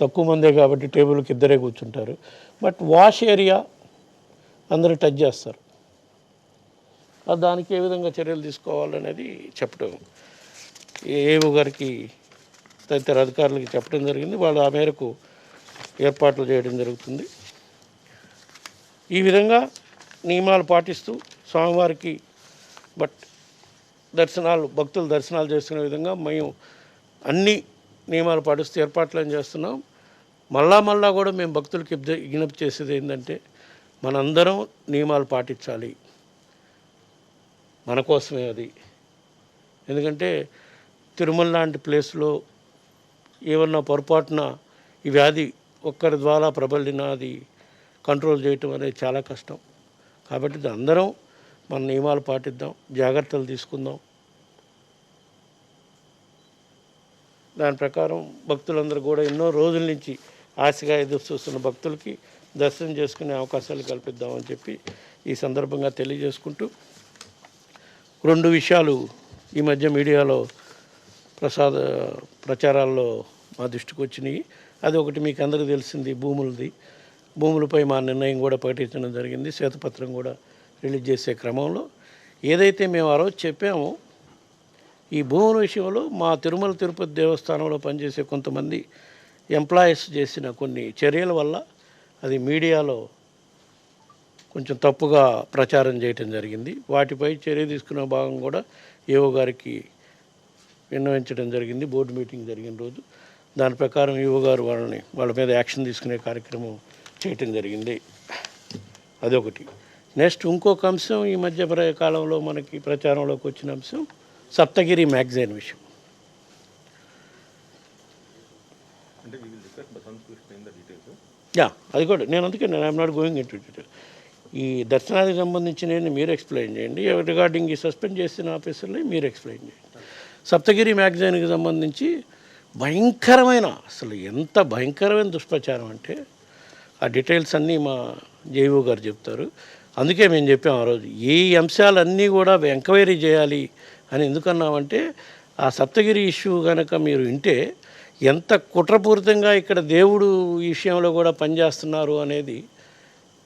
తక్కువ మందే కాబట్టి టేబుల్కి ఇద్దరే కూర్చుంటారు. బట్ వాష్ ఏరియా అందరూ టచ్ చేస్తారు. దానికి ఏ విధంగా చర్యలు తీసుకోవాలనేది చెప్పడం ఏఓ గారికి తదితర అధికారులకి చెప్పడం జరిగింది. వాళ్ళు ఆ మేరకు ఏర్పాట్లు చేయడం జరుగుతుంది. ఈ విధంగా నియమాలు పాటిస్తూ స్వామివారికి భక్తులు దర్శనాలు చేసుకునే విధంగా మేము అన్ని నియమాలు పాటిస్తూ ఏర్పాట్లను చేస్తున్నాం. మళ్ళా కూడా మేము భక్తులకి విజ్ఞప్తి చేసేది ఏంటంటే మనందరం నియమాలు పాటించాలి. మన కోసమే అది. ఎందుకంటే తిరుమల లాంటి ప్లేస్లో ఏమన్నా పొరపాటున ఈ వ్యాధి ఒక్కరి ద్వారా ప్రబలిన అది కంట్రోల్ చేయటం అనేది చాలా కష్టం. కాబట్టి అందరం మన నియమాలు పాటిద్దాం, జాగ్రత్తలు తీసుకుందాం. దాని ప్రకారం భక్తులందరూ కూడా ఎన్నో రోజుల నుంచి ఆశగా ఎదురు చూస్తున్న భక్తులకి దర్శనం చేసుకునే అవకాశాలు కల్పిద్దామని చెప్పి ఈ సందర్భంగా తెలియజేసుకుంటూ 2 విషయాలు ఈ మధ్య మీడియాలో ప్రచారాల్లో మా దృష్టికి వచ్చినాయి. అది ఒకటి మీకు అందరికీ తెలిసింది, భూములపై మా నిర్ణయం కూడా ప్రకటించడం జరిగింది. శ్వేతపత్రం కూడా రిలీజ్ చేసే క్రమంలో ఏదైతే మేము ఆ రోజు చెప్పామో ఈ భూముల విషయంలో మా తిరుమల తిరుపతి దేవస్థానంలో పనిచేసే కొంతమంది ఎంప్లాయీస్ చేసిన కొన్ని చర్యల వల్ల అది మీడియాలో కొంచెం తప్పుగా ప్రచారం చేయటం జరిగింది. వాటిపై చర్య తీసుకున్న భాగం కూడా ఏఓ గారికి విన్నవించడం జరిగింది. బోర్డు మీటింగ్ జరిగిన రోజు దాని ప్రకారం ఏఓ గారు వాళ్ళ మీద యాక్షన్ తీసుకునే కార్యక్రమం చేయటం జరిగింది. అదొకటి. నెక్స్ట్ ఇంకొక అంశం ఈ మధ్య కాలంలో మనకి ప్రచారంలోకి వచ్చిన అంశం సప్తగిరి మ్యాగజైన్ విషయం. అది కూడా నేను అందుకే I'm not going in to detail. ఈ దర్శనానికి సంబంధించిన మీరు ఎక్స్ప్లెయిన్ చేయండి. రిగార్డింగ్ ఈ సస్పెండ్ చేసిన ఆఫీసర్ని మీరు ఎక్స్ప్లెయిన్ చేయండి. సప్తగిరి మ్యాగజైన్కి సంబంధించి అసలు ఎంత భయంకరమైన దుష్ప్రచారం అంటే ఆ డీటెయిల్స్ అన్నీ మా జేఈఓ గారు చెప్తారు. అందుకే మేము చెప్పాం ఆ రోజు ఈ అంశాలన్నీ కూడా ఎంక్వైరీ చేయాలి అని. ఎందుకన్నామంటే ఆ సప్తగిరి ఇష్యూ కనుక మీరు వింటే ఎంత కుట్రపూరితంగా ఇక్కడ దేవుడు ఈ విషయంలో కూడా పనిచేస్తున్నారు అనేది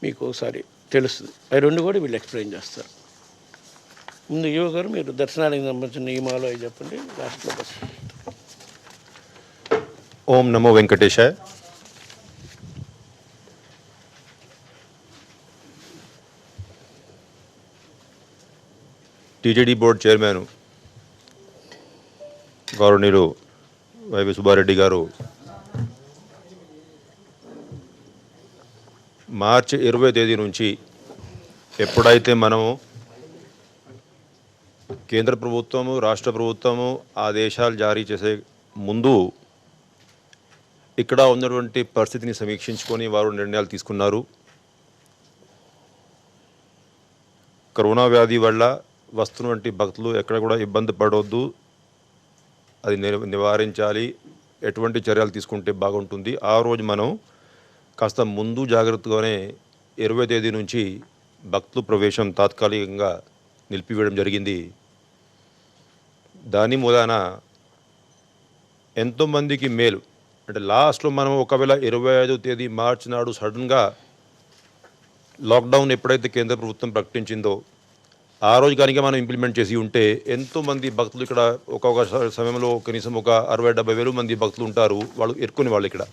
మీకు ఒకసారి తెలుస్తుంది. అవి 2 కూడా వీళ్ళు ఎక్స్ప్లెయిన్ చేస్తారు. ముందు ఈవో గారు మీరు దర్శనానికి సంబంధించిన నియమాలు అవి చెప్పండి. లాస్ట్లో బస్. ఓం నమో వెంకటేశాయ. టీటీడీ బోర్డు చైర్మన్ గౌరవనీయులు వైవి సుబ్బారెడ్డి గారు మార్చి 20వ తేదీ నుంచి ఎప్పుడైతే మనము కేంద్ర ప్రభుత్వము రాష్ట్ర ప్రభుత్వము ఆదేశాలు జారీ చేసే ముందు ఇక్కడ ఉన్నటువంటి పరిస్థితిని సమీక్షించుకొని వారు నిర్ణయాలు తీసుకున్నారు. కరోనా వ్యాధి వల్ల వస్తున్నటువంటి భక్తులు ఎక్కడ కూడా ఇబ్బంది పడవద్దు, అది నివారించాలి, ఎటువంటి చర్యలు తీసుకుంటే బాగుంటుంది. ఆ రోజు మనం కాస్త ముందు జాగ్రత్తగానే 20వ తేదీ నుంచి భక్తుల ప్రవేశం తాత్కాలికంగా నిలిపివేయడం జరిగింది. దాని మూలాన ఎంతోమందికి మేలు. అంటే లాస్ట్లో మనం ఒకవేళ 25వ తేదీ మార్చి నాడు సడన్గా లాక్డౌన్ ఎప్పుడైతే కేంద్ర ప్రభుత్వం ప్రకటించిందో ఆ రోజు కనుక మనం ఇంప్లిమెంట్ చేసి ఉంటే ఎంతోమంది భక్తులు ఇక్కడ ఒక్కొక్క సమయంలో కనీసం ఒక 60-70 వేల మంది భక్తులు ఉంటారు, వాళ్ళు ఎరుకునే వాళ్ళు ఇక్కడ.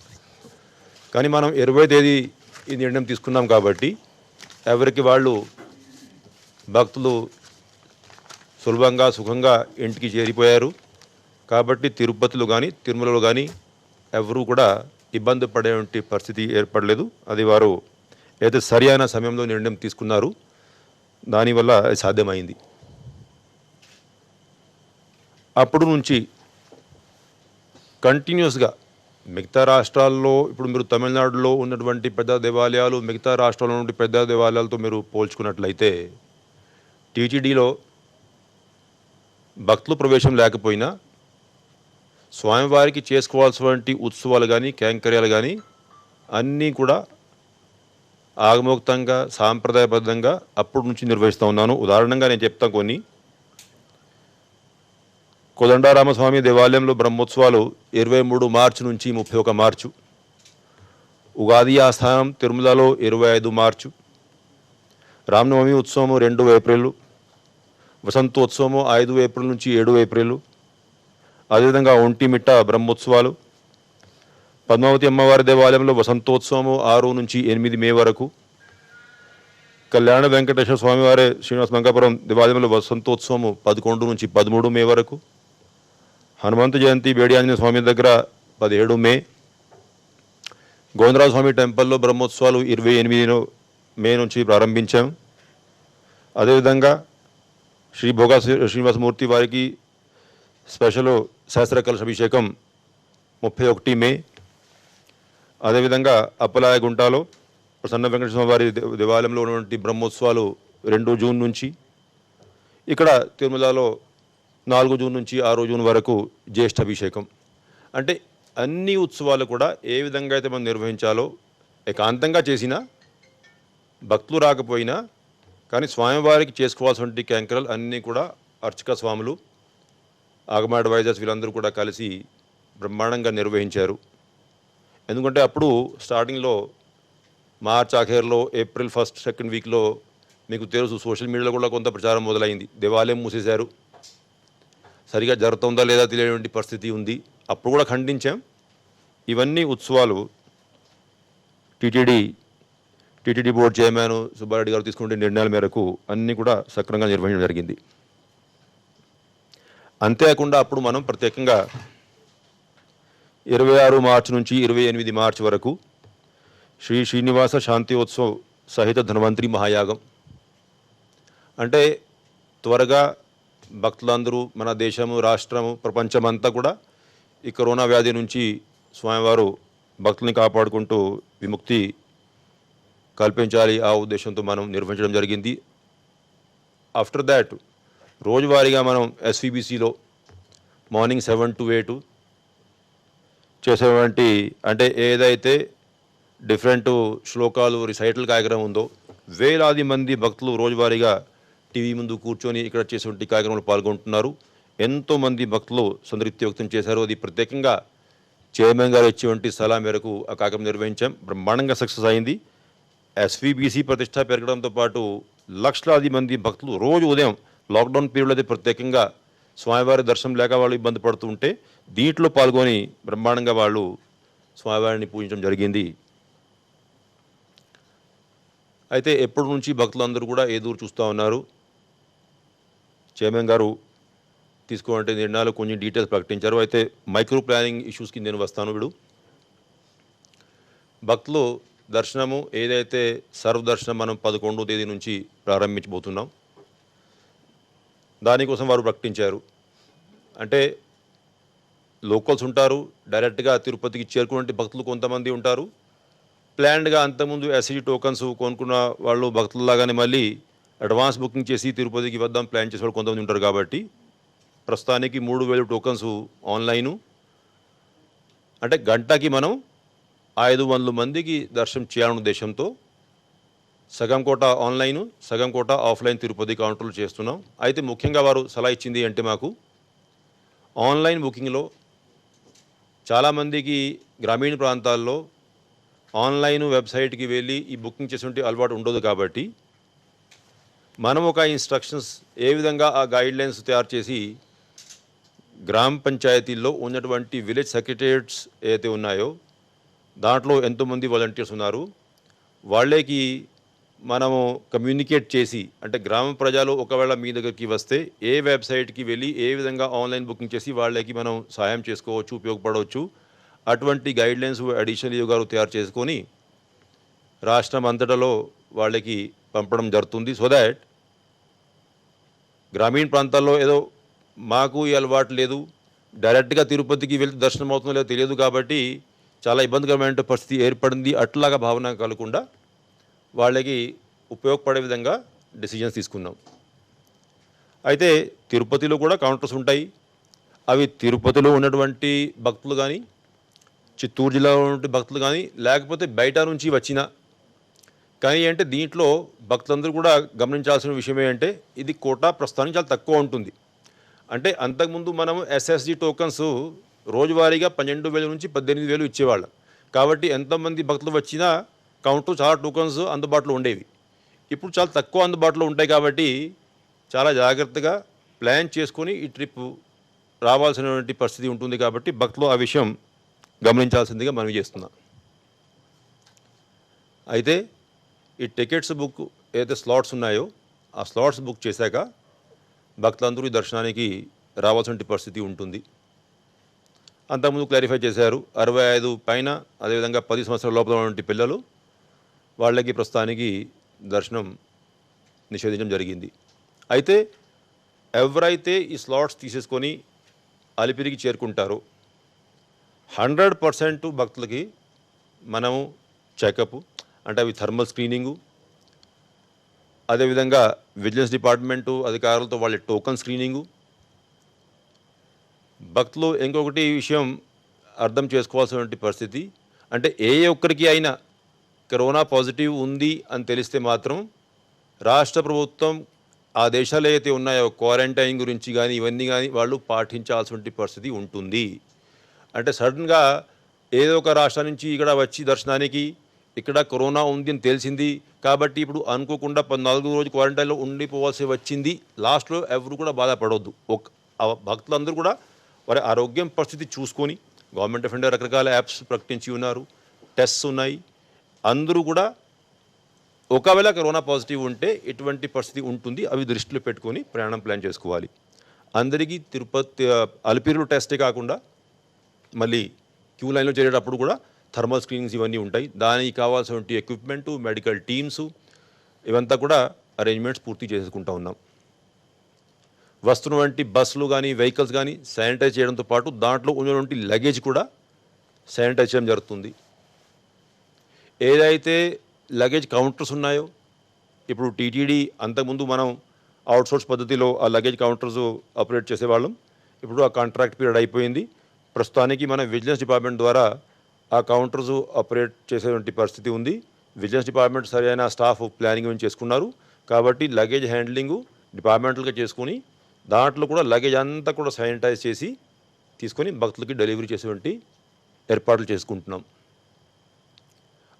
కానీ మనం 20వ తేదీ ఈ నిర్ణయం తీసుకున్నాం కాబట్టి ఎవరికి వాళ్ళు భక్తులు సులభంగా సుఖంగా ఇంటికి చేరిపోయారు. కాబట్టి తిరుపతిలో కానీ తిరుమలలో కానీ ఎవరూ కూడా ఇబ్బంది పడేటువంటి పరిస్థితి ఏర్పడలేదు. అది వారు ఏదైతే సరి అయిన సమయంలో నిర్ణయం తీసుకున్నారు, దానివల్ల సాధ్యమైంది. అప్పుడు నుంచి కంటిన్యూస్గా మిగతా రాష్ట్రాల్లో, ఇప్పుడు మీరు తమిళనాడులో ఉన్నటువంటి పెద్ద దేవాలయాలు మిగతా రాష్ట్రాల్లో నుండి పెద్ద దేవాలయాలతో మీరు పోల్చుకున్నట్లయితే టీటీడీలో భక్తుల ప్రవేశం లేకపోయినా స్వామివారికి చేసుకోవాల్సినటువంటి ఉత్సవాలు కానీ కైంకర్యాలు కానీ అన్నీ కూడా ఆగమోక్తంగా సాంప్రదాయబద్ధంగా అప్పటి నుంచి నిర్వహిస్తూ ఉన్నాను. ఉదాహరణంగా నేను చెప్తాను కొన్ని. కోదండరామస్వామి దేవాలయంలో బ్రహ్మోత్సవాలు 23 మార్చి నుంచి 31 మార్చు. ఉగాది ఆస్థానం తిరుమలలో 25 మార్చు, రామనవమి ఉత్సవం 2 ఏప్రిల్, వసంతోత్సవం 5 ఏప్రిల్ నుంచి 7 ఏప్రిల్, అదేవిధంగా ఒంటిమిట్ట బ్రహ్మోత్సవాలు, పద్మావతి అమ్మవారి దేవాలయంలో వసంతోత్సవం 6 నుంచి 8 మే వరకు, కళ్యాణ వెంకటేశ్వర స్వామివారి శ్రీనివాస మంగాపురం దేవాలయంలో వసంతోత్సవం 11 నుంచి 13 మే వరకు, హనుమంత జయంతి బేడి ఆంజనేయ స్వామి దగ్గర 17 మే, గోవిందరాజ స్వామి టెంపుల్లో బ్రహ్మోత్సవాలు 28 మే నుంచి ప్రారంభించాం. అదేవిధంగా శ్రీ భోగా శ్రీనివాసమూర్తి వారికి స్పెషల్ శాస్త్ర కలశ అభిషేకం 31 మే. అదేవిధంగా అప్పలాయగుంటలో ప్రసన్న వెంకటేశ్వర వారి దేవాలయంలో ఉన్నటువంటి బ్రహ్మోత్సవాలు 2 జూన్ నుంచి, ఇక్కడ తిరుమలలో 4 జూన్ నుంచి 6 జూన్ వరకు జ్యేష్ఠ అభిషేకం. అంటే అన్ని ఉత్సవాలు కూడా ఏ విధంగా అయితే మనం నిర్వహించాలో ఏకాంతంగా చేసినా, భక్తులు రాకపోయినా కానీ స్వామివారికి చేసుకోవాల్సిన క్యాంకరలు అన్నీ కూడా అర్చక స్వాములు, ఆగమ అడ్వైజర్స్ వీళ్ళందరూ కూడా కలిసి బ్రహ్మాండంగా నిర్వహించారు. ఎందుకంటే అప్పుడు స్టార్టింగ్లో మార్చ్ ఆఖరిలో ఏప్రిల్ 1st, 2nd వీక్లో మీకు తెలుసు సోషల్ మీడియాలో కూడా కొంత ప్రచారం మొదలైంది. దేవాలయం మూసేశారు, సరిగా జరుగుతుందా లేదా తెలియని పరిస్థితి ఉంది. అప్పుడు కూడా ఖండించాం. ఇవన్నీ ఉత్సవాలు టీటీడీ బోర్డు చైర్మన్ సుబ్బారెడ్డి గారు తీసుకునే నిర్ణయాల మేరకు అన్నీ కూడా సక్రమంగా నిర్వహించడం జరిగింది. అంతేకాకుండా అప్పుడు మనం ప్రత్యేకంగా 26 మార్చి నుంచి 28 మార్చి వరకు శ్రీ శ్రీనివాస శాంతిోత్సవ్ సహిత ధన్వంతరి మహాయాగం, అంటే త్వరగా భక్తులందరూ మన దేశము, రాష్ట్రము, ప్రపంచమంతా కూడా ఈ కరోనా వ్యాధి నుంచి స్వామివారు భక్తుల్ని కాపాడుకుంటూ విముక్తి కల్పించాలి, ఆ ఉద్దేశంతో మనం నిర్వహించడం జరిగింది. ఆఫ్టర్ దాట్ రోజువారీగా మనం ఎస్వీబీసీలో మార్నింగ్ 7 to 8 చేసేటువంటి, అంటే ఏదైతే డిఫరెంట్ శ్లోకాలు రిసైటల్ కార్యక్రమం ఉందో, వేలాది మంది భక్తులు రోజువారీగా టీవీ ముందు కూర్చొని ఇక్కడ చేసేటువంటి కార్యక్రమంలో పాల్గొంటున్నారు. ఎంతోమంది భక్తులు సంతృప్తి వ్యక్తం చేశారు. అది ప్రత్యేకంగా చైర్మన్ గారు ఇచ్చేటువంటి సలహా మేరకు ఆ కార్యక్రమం నిర్వహించాం. బ్రహ్మాండంగా సక్సెస్ అయింది. ఎస్వీబీసీ ప్రతిష్ట పెరగడంతో పాటు లక్షలాది మంది భక్తులు రోజు ఉదయం లాక్డౌన్ పీరియడ్లో అయితే ప్రత్యేకంగా స్వామివారి దర్శనం లేక వాళ్ళు ఇబ్బంది పడుతూ ఉంటే దీంట్లో పాల్గొని బ్రహ్మాండంగా వాళ్ళు స్వామివారిని పూజించడం జరిగింది. అయితే ఎప్పటి నుంచి భక్తులందరూ కూడా ఎదురు చూస్తూ ఉన్నారు. చైర్మన్ గారు తీసుకోవాలంటే నిర్ణయాలు కొన్ని డీటెయిల్స్ ప్రకటించారు. అయితే మైక్రో ప్లానింగ్ ఇష్యూస్కి నేను వస్తాను. ఇప్పుడు భక్తులు దర్శనము ఏదైతే సర్వదర్శనం మనం 11వ తేదీ నుంచి ప్రారంభించబోతున్నాం, దానికోసం వారు ప్రకటించారు. అంటే లోకల్స్ ఉంటారు, డైరెక్ట్గా తిరుపతికి చేరుకునే భక్తులు కొంతమంది ఉంటారు, ప్లాన్డ్గా అంతకుముందు ఎస్సీ టోకన్స్ కొనుక్కున్న వాళ్ళు భక్తులలాగానే మళ్ళీ అడ్వాన్స్ బుకింగ్ చేసి తిరుపతికి వద్దాం ప్లాన్ చేసే వాళ్ళు కొంతమంది ఉంటారు. కాబట్టి ప్రస్తుతానికి 3000 టోకన్స్ ఆన్లైను, అంటే గంటకి మనం 500 మందికి దర్శనం చేయాలనే ఉద్దేశంతో సగం కోట ఆన్లైను, సగం కోట ఆఫ్లైన్ తిరుపతి కౌంటర్లు చేస్తున్నాం. అయితే ముఖ్యంగా వారు సలహా ఇచ్చింది అంటే మాకు ఆన్లైన్ బుకింగ్లో చాలామందికి గ్రామీణ ప్రాంతాల్లో ఆన్లైన్ వెబ్సైట్కి వెళ్ళి ఈ బుకింగ్ చేసేటువంటి అలవాటు ఉండదు. కాబట్టి మనం ఒక ఇన్స్ట్రక్షన్స్ ఏ విధంగా ఆ గైడ్లైన్స్ తయారు చేసి గ్రామ పంచాయతీల్లో ఉన్నటువంటి విలేజ్ సెక్రటేరియట్స్ ఏదైతే ఉన్నాయో దాంట్లో ఎంతోమంది వాలంటీర్స్ ఉన్నారు, వాళ్ళకి మనము కమ్యూనికేట్ చేసి, అంటే గ్రామ ప్రజలు ఒకవేళ మీ దగ్గరికి వస్తే ఏ వెబ్సైట్కి వెళ్ళి ఏ విధంగా ఆన్లైన్ బుకింగ్ చేసి వాళ్ళకి మనం సహాయం చేసుకోవచ్చు, ఉపయోగపడవచ్చు, అటువంటి గైడ్లైన్స్ అడిషనల్ గారు తయారు చేసుకొని రాష్ట్రం అంతటలో వాళ్ళకి పంపడం జరుగుతుంది. సో దాట్ గ్రామీణ ప్రాంతాల్లో ఏదో మాకు ఈ అలవాటు లేదు, డైరెక్ట్గా తిరుపతికి వెళ్తే దర్శనం అవుతుందో లేదో తెలియదు, కాబట్టి చాలా ఇబ్బందికరమైన పరిస్థితి ఏర్పడింది, అట్లాగా భావన కలగకుండా వాళ్ళకి ఉపయోగపడే విధంగా డెసిజన్స్ తీసుకున్నాం. అయితే తిరుపతిలో కూడా కౌంటర్స్ ఉంటాయి. అవి తిరుపతిలో ఉన్నటువంటి భక్తులు కానీ, చిత్తూరు జిల్లాలో ఉన్నటువంటి భక్తులు కానీ, లేకపోతే బయట నుంచి వచ్చిన కానీ అంటే దీంట్లో భక్తులందరూ కూడా గమనించాల్సిన విషయం ఏంటంటే ఇది కోటా ప్రస్తుతానికి చాలా తక్కువ ఉంటుంది. అంటే అంతకుముందు మనము ఎస్ఎస్జి టోకన్స్ రోజువారీగా 12,000 నుంచి 18,000 ఇచ్చేవాళ్ళం. కాబట్టి ఎంతమంది భక్తులు వచ్చినా కౌంటు చాలా టోకన్స్ అందుబాటులో ఉండేవి. ఇప్పుడు చాలా తక్కువ అందుబాటులో ఉంటాయి కాబట్టి చాలా జాగ్రత్తగా ప్లాన్ చేసుకొని ఈ ట్రిప్ రావాల్సినటువంటి పరిస్థితి ఉంటుంది కాబట్టి భక్తులు ఆ విషయం గమనించాల్సిందిగా మనవి చేస్తున్నా. అయితే ఈ టికెట్స్ బుక్ ఏదైతే స్లాట్స్ ఉన్నాయో ఆ స్లాట్స్ బుక్ చేశాక భక్తులందరూ ఈ దర్శనానికి రావాల్సిన పరిస్థితి ఉంటుంది. అంతకుముందు క్లారిఫై చేశారు 65 పైన అదేవిధంగా 10 సంవత్సరాల లోపల ఉన్నటువంటి పిల్లలు వాళ్ళకి ప్రస్తుతానికి దర్శనం నిషేధించడం జరిగింది. అయితే ఎవరైతే ఈ స్లాట్స్ తీసేసుకొని అలిపిరికి చేరుకుంటారో 100% భక్తులకి మనము చెకప్ అంటే అవి థర్మల్ స్క్రీనింగు, అదేవిధంగా విజిలెన్స్ డిపార్ట్మెంటు అధికారులతో వాళ్ళ టోకన్ స్క్రీనింగు. భక్తులు ఇంకొకటి విషయం అర్థం చేసుకోవాల్సినటువంటి పరిస్థితి అంటే ఏ ఒక్కరికి అయినా కరోనా పాజిటివ్ ఉంది అని తెలిస్తే మాత్రం రాష్ట్ర ప్రభుత్వం ఆ దేశాలు ఏవైతే ఉన్నాయో క్వారంటైన్ గురించి కానీ ఇవన్నీ కానీ వాళ్ళు పాటించాల్సిన పరిస్థితి ఉంటుంది. అంటే సడన్గా ఏదో ఒక రాష్ట్రం నుంచి ఇక్కడ వచ్చి దర్శనానికి ఇక్కడ కరోనా ఉంది అని తెలిసింది కాబట్టి ఇప్పుడు అనుకోకుండా 14 రోజు క్వారంటైన్లో ఉండిపోవాల్సి వచ్చింది. లాస్ట్లో ఎవరు కూడా బాధపడవద్దు. భక్తులందరూ కూడా వారి ఆరోగ్యం పరిస్థితి చూసుకొని గవర్నమెంట్ ఆఫ్ ఇండియా రకరకాల యాప్స్ ప్రకటించి ఉన్నారు, టెస్ట్స్ ఉన్నాయి. అందరూ కూడా ఒకవేళ కరోనా పాజిటివ్ ఉంటే ఎటువంటి పరిస్థితి ఉంటుంది అవి దృష్టిలో పెట్టుకొని ప్రయాణం ప్లాన్ చేసుకోవాలి. అందరికీ తిరుపతి అలిపిరిలో టెస్టే కాకుండా మళ్ళీ క్యూ లైన్లో చేరేటప్పుడు కూడా థర్మల్ స్క్రీనింగ్స్ ఇవన్నీ ఉంటాయి. దానికి కావాల్సినటువంటి ఎక్విప్మెంటు, మెడికల్ టీమ్స్ ఇవంతా కూడా అరేంజ్మెంట్స్ పూర్తి చేసుకుంటూ ఉన్నాం. వస్తున్నటువంటి బస్సులు కానీ వెహికల్స్ కానీ శానిటైజ్ చేయడంతో పాటు దాంట్లో ఉన్నటువంటి లగేజ్ కూడా శానిటైజ్ చేయడం జరుగుతుంది. ఏదైతే లగేజ్ కౌంటర్స్ ఉన్నాయో ఇప్పుడు టీటీడీ అంతకుముందు మనం అవుట్సోర్స్ పద్ధతిలో ఆ లగేజ్ కౌంటర్స్ ఆపరేట్ చేసేవాళ్ళం. ఇప్పుడు ఆ కాంట్రాక్ట్ పీరియడ్ అయిపోయింది. ప్రస్తుతానికి మన విజిలెన్స్ డిపార్ట్మెంట్ ద్వారా ఆ కౌంటర్స్ ఆపరేట్ చేసేటువంటి పరిస్థితి ఉంది. విజిలెన్స్ డిపార్ట్మెంట్ సరైన స్టాఫ్ ప్లానింగ్ చేసుకున్నారు కాబట్టి లగేజ్ హ్యాండ్లింగు డిపార్ట్మెంటల్గా చేసుకుని దాంట్లో కూడా లగేజ్ అంతా కూడా శానిటైజ్ చేసి తీసుకొని భక్తులకి డెలివరీ చేసేటువంటి ఏర్పాట్లు చేసుకుంటున్నాం.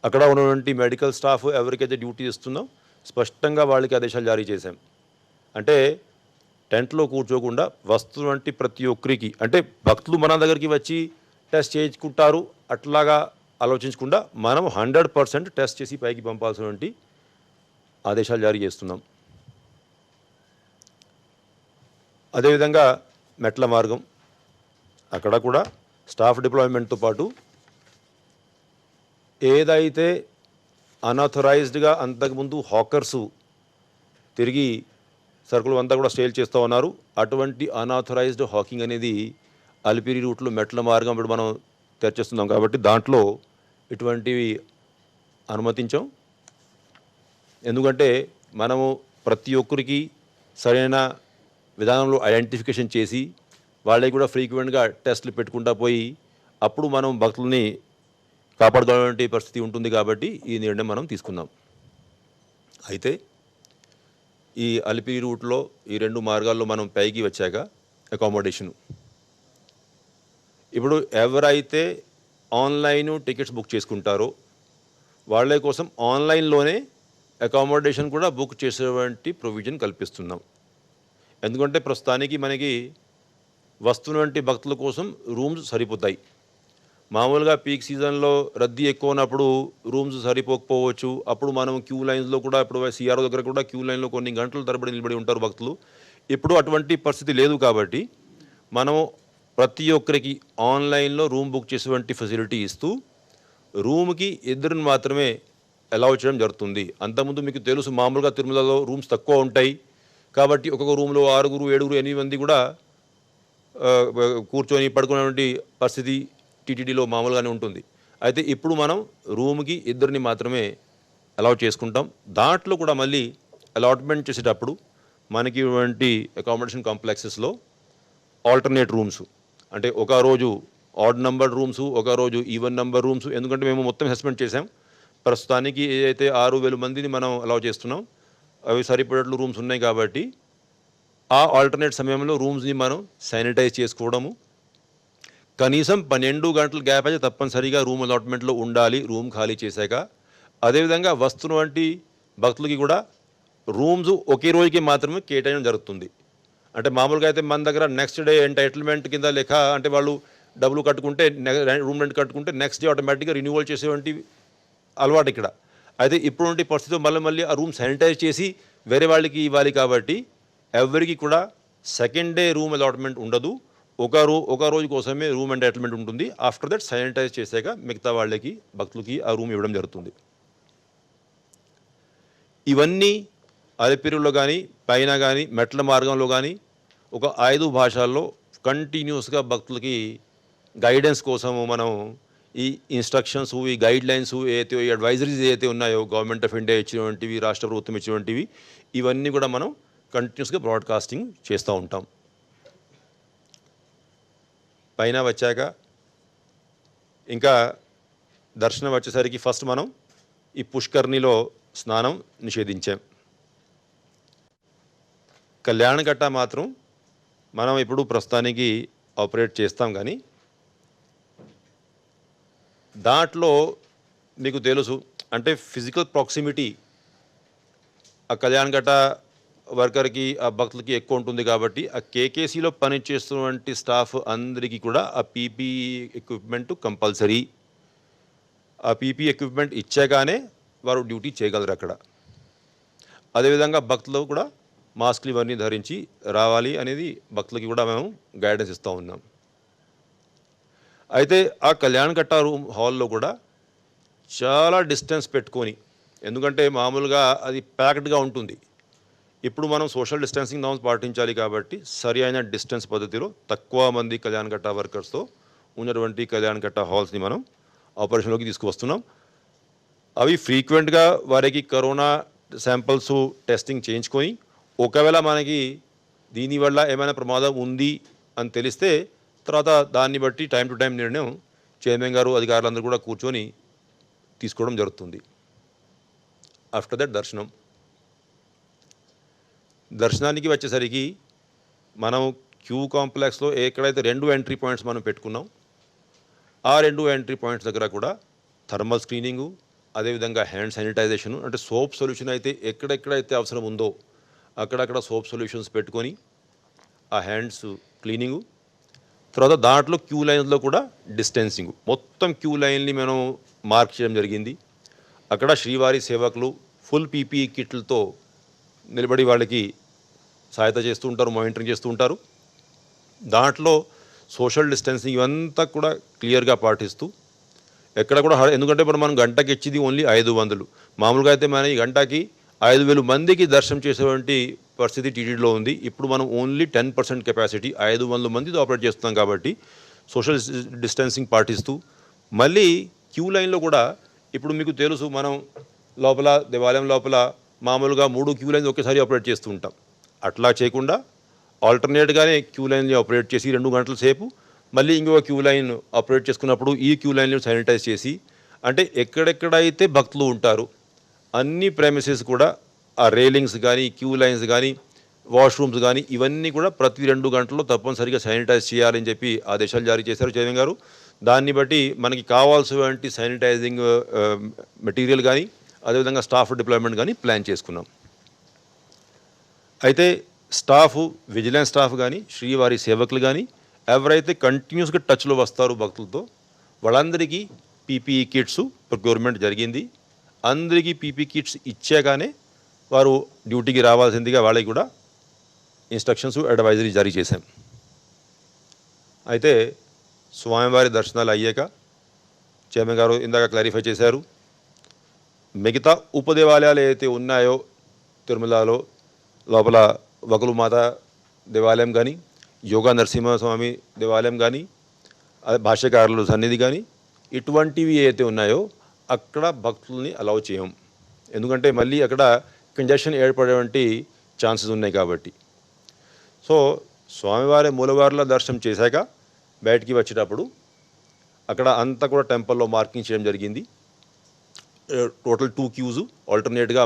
అక్కడ ఉన్నటువంటి మెడికల్ స్టాఫ్ ఎవరికైతే డ్యూటీ ఇస్తుందో స్పష్టంగా వాళ్ళకి ఆదేశాలు జారీ చేశాం. అంటే టెంట్లో కూర్చోకుండా వస్తున్నటువంటి ప్రతి ఒక్కరికి అంటే భక్తులు మన దగ్గరికి వచ్చి టెస్ట్ చేయించుకుంటారు అట్లాగా ఆలోచించకుండా మనం 100% టెస్ట్ చేసి పైకి పంపాల్సినటువంటి ఆదేశాలు జారీ చేస్తున్నాం. అదేవిధంగా మెట్ల మార్గం అక్కడ కూడా స్టాఫ్ డిప్లాయ్మెంట్తో పాటు ఏదైతే అన్ఆథరైజ్డ్గా అంతకుముందు హాకర్సు తిరిగి సరుకులు అంతా కూడా సేల్ చేస్తూ ఉన్నారు అటువంటి అన్ఆథరైజ్డ్ హాకింగ్ అనేది అలిపిరి రూట్లో మెట్ల మార్గం ఇప్పుడు మనం తెరిచేస్తున్నాం కాబట్టి దాంట్లో ఇటువంటివి అనుమతించాం. ఎందుకంటే మనము ప్రతి ఒక్కరికి సరైన విధానంలో ఐడెంటిఫికేషన్ చేసి వాళ్ళకి కూడా ఫ్రీక్వెంట్గా టెస్టులు పెట్టుకుంటా పోయి అప్పుడు మనం భక్తుల్ని కాపాడుకోవాలంటే పరిస్థితి ఉంటుంది కాబట్టి ఈ నిర్ణయం మనం తీసుకున్నాం. అయితే ఈ అలిపిరి రూట్లో ఈ 2 మార్గాల్లో మనం పైకి వచ్చాక అకామిడేషను ఇప్పుడు ఎవరైతే ఆన్లైన్ టికెట్స్ బుక్ చేసుకుంటారో వాళ్ళ కోసం ఆన్లైన్లోనే అకామిడేషన్ కూడా బుక్ చేసేటువంటి ప్రొవిజన్ కల్పిస్తున్నాం. ఎందుకంటే ప్రస్తుతానికి మనకి వస్తున్నటువంటి భక్తుల కోసం రూమ్స్ సరిపోతాయి. మామూలుగా పీక్ సీజన్లో రద్దీ ఎక్కువ ఉన్నప్పుడు రూమ్స్ సరిపోకపోవచ్చు. అప్పుడు మనం క్యూ లైన్స్లో కూడా ఇప్పుడు సిఆర్ఓ దగ్గర కూడా క్యూ లైన్లో కొన్ని గంటల తరబడి నిలబడి ఉంటారు భక్తులు. ఇప్పుడు అటువంటి పరిస్థితి లేదు కాబట్టి మనం ప్రతి ఒక్కరికి ఆన్లైన్లో రూమ్ బుక్ చేసేటువంటి ఫెసిలిటీ ఇస్తూ రూమ్కి 2 మాత్రమే అలౌ చేయడం జరుగుతుంది. అంతకుముందు మీకు తెలుసు మామూలుగా తిరుమలలో రూమ్స్ తక్కువ ఉంటాయి కాబట్టి ఒక్కొక్క రూమ్లో 6, 7, 8 మంది కూడా కూర్చొని పడుకునేటువంటి పరిస్థితి టీటీడీలో మామూలుగానే ఉంటుంది. అయితే ఇప్పుడు మనం రూమ్కి 2 మాత్రమే అలౌ చేసుకుంటాం. దాంట్లో కూడా మళ్ళీ అలాట్మెంట్ చేసేటప్పుడు మనకి ఇటువంటి అకామిడేషన్ కాంప్లెక్సెస్లో ఆల్టర్నేట్ రూమ్స్ అంటే ఒక రోజు ఆడ్ నెంబర్ రూమ్స్, ఒక రోజు ఈవెన్ నెంబర్ రూమ్స్. ఎందుకంటే మేము మొత్తం అసెస్మెంట్ చేసాం. ప్రస్తుతానికి ఏదైతే 6,000 మందిని మనం అలౌ చేస్తున్నాం అవి సరిపడేట్లు రూమ్స్ ఉన్నాయి కాబట్టి ఆ ఆల్టర్నేట్ సమయంలో రూమ్స్ని మనం శానిటైజ్ చేసుకోవడము, కనీసం 12 గంటల గ్యాప్ అయితే తప్పనిసరిగా రూమ్ అలాట్మెంట్లో ఉండాలి రూమ్ ఖాళీ చేశాక. అదేవిధంగా వస్తున్నటువంటి భక్తులకి కూడా రూమ్స్ ఒకే రోజుకి మాత్రమే కేటాయించడం జరుగుతుంది. అంటే మామూలుగా అయితే మన దగ్గర నెక్స్ట్ డే ఎంటైటిల్మెంట్ కింద లెక్క, అంటే వాళ్ళు డబ్బులు కట్టుకుంటే రూమ్ రెంట్ కట్టుకుంటే నెక్స్ట్ డే ఆటోమేటిక్గా రిన్యూవల్ చేసేటువంటి అలవాటు ఇక్కడ. అయితే ఇప్పుడుంటి పరిస్థితిలో మళ్ళీ ఆ రూమ్ శానిటైజ్ చేసి వేరే వాళ్ళకి ఇవ్వాలి కాబట్టి ఎవరికి కూడా సెకండ్ డే రూమ్ అలాట్మెంట్ ఉండదు. ఒక రోజు కోసమే రూమ్ ఎంటైటిల్మెంట్ ఉంటుంది. ఆఫ్టర్ దట్ శానిటైజ్ చేశాక మిగతా వాళ్ళకి భక్తులకి ఆ రూమ్ ఇవ్వడం జరుగుతుంది. ఇవన్నీ అలిపిరిలో కానీ పైన కానీ మెట్ల మార్గంలో కానీ ఒక 5 భాషల్లో కంటిన్యూస్గా భక్తులకి గైడెన్స్ కోసము మనం ఈ ఇన్స్ట్రక్షన్స్, ఈ గైడ్ లైన్స్ ఏదైతే, ఈ అడ్వైజరీస్ ఏదైతే ఉన్నాయో గవర్నమెంట్ ఆఫ్ ఇండియా ఇచ్చినటువంటివి, రాష్ట్ర ప్రభుత్వం ఇచ్చినటువంటివి, ఇవన్నీ కూడా మనం కంటిన్యూస్గా బ్రాడ్కాస్టింగ్ చేస్తూ ఉంటాం. పైన వచ్చాక ఇంకా దర్శనం వచ్చేసరికి ఫస్ట్ మనం ఈ పుష్కర్ణిలో స్నానం నిషేధించాం. కళ్యాణకట్ట మాత్రం మనం ఇప్పుడు ప్రస్తుతానికి ఆపరేట్ చేస్తాం. కానీ దాంట్లో మీకు తెలుసు, అంటే ఫిజికల్ ప్రాక్సిమిటీ ఆ కళ్యాణకట్ట వర్కర్కి, ఆ భక్తులకి ఎక్కువ ఉంటుంది కాబట్టి ఆ కేకేసీలో పనిచేస్తున్నటువంటి స్టాఫ్ అందరికీ కూడా ఆ పీపీఈ ఎక్విప్మెంట్ కంపల్సరీ. ఆ పీపీఈ ఎక్విప్మెంట్ ఇచ్చాగానే వారు డ్యూటీ చేయగలరు అక్కడ. అదేవిధంగా భక్తులు కూడా మాస్క్లు ఇవన్నీ ధరించి రావాలి అనేది భక్తులకి కూడా మేము గైడెన్స్ ఇస్తూ ఉన్నాం. అయితే ఆ కళ్యాణకట్ట రూమ్ హాల్లో కూడా చాలా డిస్టెన్స్ పెట్టుకొని, ఎందుకంటే మామూలుగా అది ప్యాక్డ్గా ఉంటుంది. ఇప్పుడు మనం సోషల్ డిస్టెన్సింగ్ నామ్స్ పాటించాలి కాబట్టి సరి అయిన డిస్టెన్స్ పద్ధతిలో తక్కువ మంది కళ్యాణకట్ట వర్కర్స్తో ఉన్నటువంటి కళ్యాణకట్ట హాల్స్ని మనం ఆపరేషన్లోకి తీసుకువస్తున్నాం. అవి ఫ్రీక్వెంట్గా వారికి కరోనా శాంపిల్స్ టెస్టింగ్ చేయించుకొని, ఒకవేళ మనకి దీనివల్ల ఏమైనా ప్రమాదం ఉంది అని తెలిస్తే తర్వాత దాన్ని బట్టి టైం టు టైం నిర్ణయం చైర్మన్ గారు, అధికారులందరూ కూడా కూర్చొని తీసుకోవడం జరుగుతుంది. ఆఫ్టర్ దట్ దర్శనానికి వచ్చేసరికి మనం క్యూ కాంప్లెక్స్లో ఎక్కడైతే 2 ఎంట్రీ పాయింట్స్ మనం పెట్టుకున్నాం, ఆ 2 ఎంట్రీ పాయింట్స్ దగ్గర కూడా థర్మల్ స్క్రీనింగు, అదేవిధంగా హ్యాండ్ శానిటైజేషను, అంటే సోప్ సొల్యూషన్ అయితే ఎక్కడెక్కడైతే అవసరం ఉందో అక్కడక్కడ సోప్ సొల్యూషన్స్ పెట్టుకొని ఆ హ్యాండ్స్ క్లీనింగు, తర్వాత దాంట్లో క్యూ లైన్స్లో కూడా డిస్టెన్సింగ్, మొత్తం క్యూ లైన్ని మనం మార్క్ చేయడం జరిగింది. అక్కడ శ్రీవారి సేవకులు ఫుల్ పీపీఈ కిట్లతో నిలబడి వాళ్ళకి సహాయత చేస్తూ ఉంటారు, మానిటరింగ్ చేస్తూ ఉంటారు. దాంట్లో సోషల్ డిస్టెన్సింగ్ ఇవంతా కూడా క్లియర్గా పాటిస్తూ ఎక్కడ కూడా ఎందుకంటే ఇప్పుడు మనం గంటకి ఇచ్చింది ఓన్లీ 500. మామూలుగా అయితే మన ఈ గంటకి 5,000 మందికి దర్శనం చేసేటువంటి పరిస్థితి టీటీడీలో ఉంది. ఇప్పుడు మనం ఓన్లీ 10% కెపాసిటీ 500 మందితో ఆపరేట్ చేస్తున్నాం కాబట్టి సోషల్ డిస్టెన్సింగ్ పాటిస్తూ, మళ్ళీ క్యూ లైన్లో కూడా ఇప్పుడు మీకు తెలుసు, మనం లోపల దేవాలయం లోపల మామూలుగా 3 క్యూ లైన్స్ ఒకేసారి ఆపరేట్ చేస్తూ ఉంటాం. అట్లా చేయకుండా ఆల్టర్నేట్గానే క్యూ లైన్ని ఆపరేట్ చేసి 2 గంటల సేపు మళ్ళీ ఇంకొక క్యూ లైన్ ఆపరేట్ చేసుకున్నప్పుడు ఈ క్యూ లైన్లు శానిటైజ్ చేసి, అంటే ఎక్కడెక్కడైతే భక్తులు ఉంటారు అన్ని ప్రెమిసెస్ కూడా ఆ రైలింగ్స్ కానీ, క్యూ లైన్స్ కానీ, వాష్రూమ్స్ కానీ ఇవన్నీ కూడా ప్రతి 2 గంటల్లో తప్పనిసరిగా శానిటైజ్ చేయాలని చెప్పి ఆదేశాలు జారీ చేశారు చైర్మన్ గారు. దాన్ని బట్టి మనకి కావాల్సినటువంటి శానిటైజింగ్ మెటీరియల్ కానీ, అదేవిధంగా స్టాఫ్ డిప్లాయ్మెంట్ కానీ ప్లాన్ చేసుకున్నాం. అయితే స్టాఫ్, విజిలెన్స్ స్టాఫ్ కానీ, శ్రీవారి సేవకులు కానీ ఎవరైతే కంటిన్యూస్గా టచ్లో వస్తారో భక్తులతో, వాళ్ళందరికీ పీపీఈ కిట్స్ ప్రొక్యూర్మెంట్ జరిగింది. అందరికీ పీపీ కిట్స్ ఇచ్చాగానే వారు డ్యూటీకి రావాల్సిందిగా వాళ్ళకి కూడా ఇన్స్ట్రక్షన్స్, అడ్వైజరీ జారీ చేశాం. అయితే స్వామివారి దర్శనాలు అయ్యాక చైర్మన్ గారు ఇందాక క్లారిఫై చేశారు, మిగతా ఉపదేవాలయాలు ఏవైతే ఉన్నాయో తిరుమలలో లోపల వకులుమాత దేవాలయం కానీ, యోగా నరసింహస్వామి దేవాలయం కానీ, భాష్యకారుల సన్నిధి కానీ, ఇటువంటివి ఏవైతే ఉన్నాయో అక్కడ భక్తుల్ని అలౌ చేయం. ఎందుకంటే మళ్ళీ అక్కడ కంజెషన్ ఏర్పడేటువంటి ఛాన్సెస్ ఉన్నాయి కాబట్టి. సో స్వామివారి మూలవారిలో దర్శనం చేశాక బయటికి వచ్చేటప్పుడు అక్కడ అంతా కూడా టెంపుల్లో మార్కింగ్ చేయడం జరిగింది. టోటల్ 2 క్యూస్ ఆల్టర్నేట్గా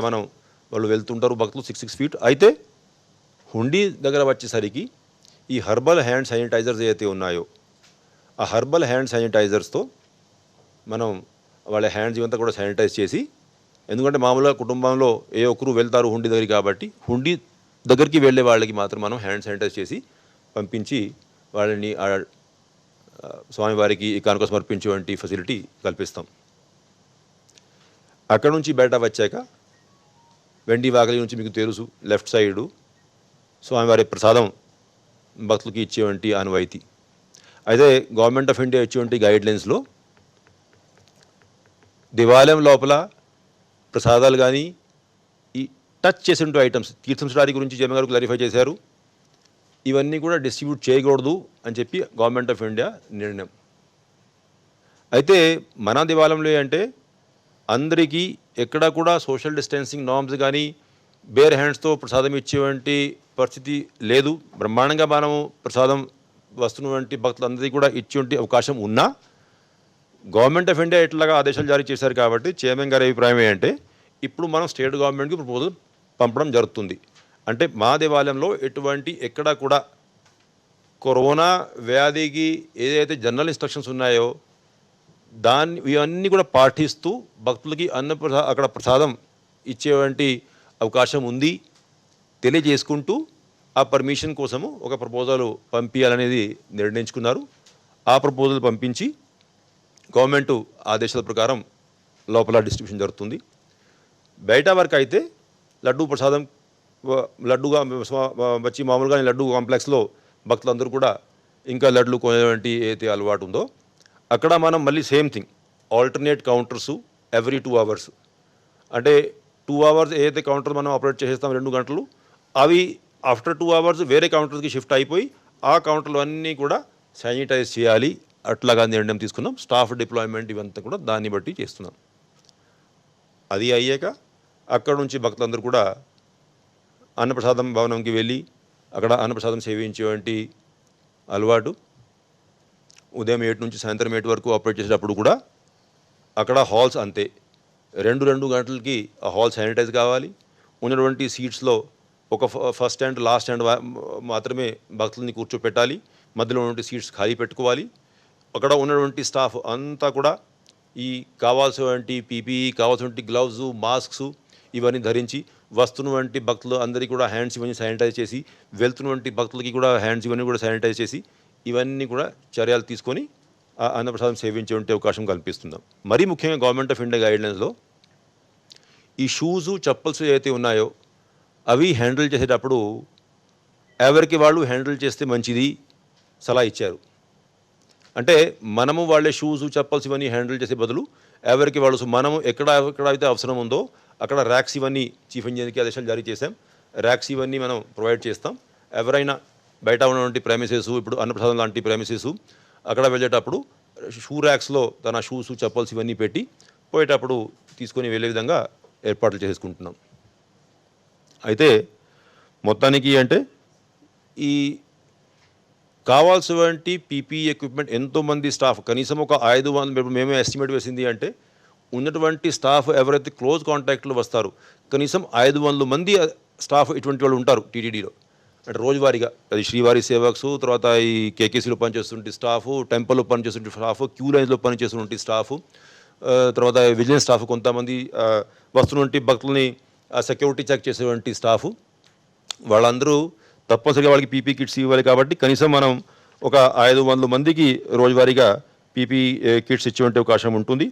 వాళ్ళు వెళ్తుంటారు భక్తులు 6 ఫీట్. అయితే హుండీ దగ్గర వచ్చేసరికి ఈ హర్బల్ హ్యాండ్ శానిటైజర్స్ ఏవైతే ఉన్నాయో ఆ హర్బల్ హ్యాండ్ శానిటైజర్స్తో మనం వాళ్ళ హ్యాండ్స్ ఇవంతా కూడా శానిటైజ్ చేసి, ఎందుకంటే మామూలుగా కుటుంబంలో ఏ ఒక్కరు వెళ్తారు హుండీ దగ్గరికి, కాబట్టి హుండీ దగ్గరికి వెళ్ళే వాళ్ళకి మాత్రం మనం హ్యాండ్ శానిటైజ్ చేసి పంపించి వాళ్ళని స్వామివారికి కానుక సమర్పించేటువంటి ఫెసిలిటీ కల్పిస్తాం. అక్కడ నుంచి బయట వచ్చాక వెండి వాకలి నుంచి మీకు తెలుసు, లెఫ్ట్ సైడు స్వామివారి ప్రసాదం భక్తులకి ఇచ్చేవంటి ఆనవాయితీ. అయితే గవర్నమెంట్ ఆఫ్ ఇండియా ఇచ్చేవంటి గైడ్లైన్స్లో దేవాలయం లోపల ప్రసాదాలు కానీ ఈ టచ్ చేసినట్టు ఐటమ్స్ తీర్థంశడారి గురించి జమ గారు క్లారిఫై చేశారు. ఇవన్నీ కూడా డిస్ట్రిబ్యూట్ చేయకూడదు అని చెప్పి గవర్నమెంట్ ఆఫ్ ఇండియా నిర్ణయం. అయితే మన దేవాలయంలో అంటే అందరికీ ఎక్కడా కూడా సోషల్ డిస్టెన్సింగ్ నార్మ్స్ కానీ బేర్ హ్యాండ్స్తో ప్రసాదం ఇచ్చేవంటి పరిస్థితి లేదు. బ్రహ్మాండంగా మనము ప్రసాదం వస్తున్నటువంటి భక్తులందరికీ కూడా ఇచ్చేటువంటి అవకాశం ఉన్నా గవర్నమెంట్ ఆఫ్ ఇండియా ఇట్లాగా ఆదేశాలు జారీ చేశారు కాబట్టి చైర్మన్ గారి అభిప్రాయం ఏంటంటే ఇప్పుడు మనం స్టేట్ గవర్నమెంట్కి ప్రపోజల్ పంపడం జరుగుతుంది. అంటే మా దేవాలయంలో ఎక్కడా కూడా కరోనా వ్యాధికి ఏదైతే జనరల్ ఇన్స్ట్రక్షన్స్ ఉన్నాయో ఇవన్నీ కూడా పాటిస్తూ భక్తులకి అక్కడ ప్రసాదం ఇచ్చేవంటి అవకాశం ఉంది తెలియజేసుకుంటూ ఆ పర్మిషన్ కోసము ఒక ప్రపోజల్ పంపించాలనేది నిర్ణయించుకున్నారు. ఆ ప్రపోజల్ పంపించి గవర్నమెంట్ ఆదేశాల ప్రకారం లోపల డిస్ట్రిబ్యూషన్ జరుగుతుంది. బయట వరకు అయితే లడ్డూ ప్రసాదం లడ్డుగా వచ్చి మామూలుగా లడ్డు కాంప్లెక్స్లో భక్తులందరూ కూడా ఇంకా లడ్లు కొనేటువంటి ఏదైతే అలవాటు ఉందో అక్కడ మనం మళ్ళీ same thing alternate counters every 2 hours, అంటే 2 hours ఏదైతే కౌంటర్ మనం ఆపరేట్ చేసేస్తాం 2 గంటలు, అవి ఆఫ్టర్ 2 hours వేరే కౌంటర్కి షిఫ్ట్ అయిపోయి ఆ కౌంటర్లు అన్నీ కూడా శానిటైజ్ చేయాలి. అట్లాగా నిర్ణయం తీసుకున్నాం. స్టాఫ్ డిప్లాయ్మెంట్ ఇవంతా కూడా దాన్ని బట్టి చేస్తున్నాం. అది అయ్యాక అక్కడ నుంచి భక్తులందరూ కూడా అన్నప్రసాదం భవనంకి వెళ్ళి అక్కడ అన్నప్రసాదం సేవించేటువంటి అలవాటు ఉదయం 8 నుంచి సాయంత్రం 8 వరకు ఆపరేట్ చేసేటప్పుడు కూడా అక్కడ హాల్స్ అంతే 2 గంటలకి ఆ హాల్ శానిటైజ్ కావాలి. ఉన్నటువంటి సీట్స్లో ఒక ఫస్ట్ స్టాండ్ లాస్ట్ స్టాండ్ మాత్రమే భక్తులని కూర్చోపెట్టాలి. మధ్యలో ఉన్నటువంటి సీట్స్ ఖాళీ పెట్టుకోవాలి. అక్కడ ఉన్నటువంటి స్టాఫ్ అంతా కూడా ఈ కావాల్సినటువంటి పీపీఈ కావాల్సినటువంటి గ్లౌజ్ మాస్క్స్ ఇవన్నీ ధరించి వస్తున్నటువంటి భక్తులు అందరికీ కూడా హ్యాండ్స్ ఇవన్నీ శానిటైజ్ చేసి వెళ్తున్నటువంటి భక్తులకి కూడా హ్యాండ్స్ ఇవన్నీ కూడా శానిటైజ్ చేసి ఇవన్నీ కూడా చర్యలు తీసుకొని ఆ అన్నప్రసాదం సేవించే అవకాశం కల్పిస్తున్నాం. మరీ ముఖ్యంగా గవర్నమెంట్ ఆఫ్ ఇండియా గైడ్లైన్స్లో ఈ షూజు చప్పల్స్ ఏవైతే ఉన్నాయో అవి హ్యాండిల్ చేసేటప్పుడు ఎవరికి వాళ్ళు హ్యాండిల్ చేస్తే మంచిది సలహా ఇచ్చారు. అంటే మనము వాళ్ళే షూస్ చెప్పల్స్ ఇవన్నీ హ్యాండిల్ చేసే బదులు ఎవరికి వాళ్ళు మనము ఎక్కడైతే అవసరం ఉందో అక్కడ ర్యాక్స్ ఇవన్నీ చీఫ్ ఇంజనీర్కి ఆదేశాలు జారీ చేశాం. ర్యాక్స్ ఇవన్నీ మనం ప్రొవైడ్ చేస్తాం. ఎవరైనా బయట ఉన్నటువంటి ప్రైమసెస్ ఇప్పుడు అన్నప్రసాదం లాంటి ప్రైమసెస్ అక్కడ వెళ్ళేటప్పుడు షూ ర్యాక్స్లో తన షూస్ చెప్పల్స్ ఇవన్నీ పెట్టి పోయేటప్పుడు తీసుకొని వెళ్ళే విధంగా ఏర్పాట్లు చేసుకుంటున్నాం. అయితే మొత్తానికి అంటే ఈ కావాల్సినటువంటి పీపీఈ ఎక్విప్మెంట్ ఎంతోమంది స్టాఫ్ కనీసం ఒక 500 మేమే ఎస్టిమేట్ వేసింది అంటే ఉన్నటువంటి స్టాఫ్ ఎవరైతే క్లోజ్ కాంటాక్ట్లో వస్తారో కనీసం 500 మంది స్టాఫ్ ఇటువంటి వాళ్ళు ఉంటారు టీటీడీలో. అంటే రోజువారీగా అది శ్రీవారి సేవక్స్, తర్వాత ఈ కేకేసీలో పనిచేస్తుంటే స్టాఫ్, టెంపుల్లో పనిచేస్తుంటే స్టాఫ్, క్యూ లైన్స్లో పనిచేస్తుంటే స్టాఫ్, తర్వాత విజిలెన్స్ స్టాఫ్, కొంతమంది వస్తున్నటువంటి భక్తుల్ని సెక్యూరిటీ చెక్ చేసేటువంటి స్టాఫ్, వాళ్ళందరూ తప్పనిసరిగా వాళ్ళకి పీపీ కిట్స్ ఇవ్వాలి. కాబట్టి కనీసం మనం ఒక 500 మందికి రోజువారీగా పీపీ కిట్స్ ఇచ్చేటువంటి అవకాశం ఉంటుంది.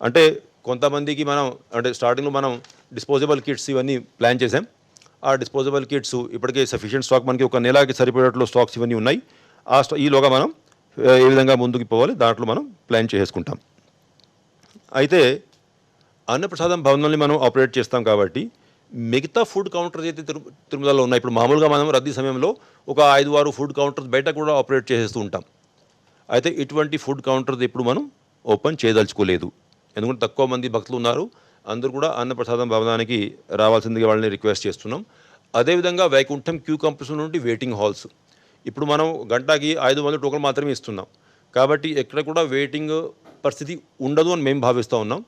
అంటే కొంతమందికి మనం అంటే స్టార్టింగ్లో మనం డిస్పోజబుల్ కిట్స్ ఇవన్నీ ప్లాన్ చేసాం. ఆ డిస్పోజబుల్ కిట్స్ ఇప్పటికే సఫిషియెంట్ స్టాక్ మనకి ఒక నెలకి సరిపోయేట్లు స్టాక్స్ ఇవన్నీ ఉన్నాయి. ఈలోగా మనం ఏ విధంగా ముందుకు పోవాలి దాంట్లో మనం ప్లాన్ చేసుకుంటాం. అయితే అన్నప్రసాదం భవనాన్ని మనం ఆపరేట్ చేస్తాం కాబట్టి మిగతా ఫుడ్ కౌంటర్స్ అయితే తిరుమలలో ఉన్నాయి. ఇప్పుడు మామూలుగా మనం రద్దీ సమయంలో ఒక 5-6 ఫుడ్ కౌంటర్స్ బయట కూడా ఆపరేట్ చేసేస్తూ ఉంటాం. అయితే ఇటువంటి ఫుడ్ కౌంటర్స్ ఇప్పుడు మనం ఓపెన్ చేయదలుచుకోలేదు. ఎందుకంటే తక్కువ మంది భక్తులు ఉన్నారు. అందరూ కూడా అన్నప్రసాదం భవనానికి రావాల్సిందిగా వాళ్ళని రిక్వెస్ట్ చేస్తున్నాం. అదేవిధంగా వైకుంఠం క్యూ కాంప్లెక్స్ నుండి వెయిటింగ్ హాల్స్ ఇప్పుడు మనం గంటకి 500 టోకన్లు మాత్రమే ఇస్తున్నాం. కాబట్టి ఎక్కడ కూడా వెయిటింగ్ పరిస్థితి ఉండదు అని మేము భావిస్తూ ఉన్నాం.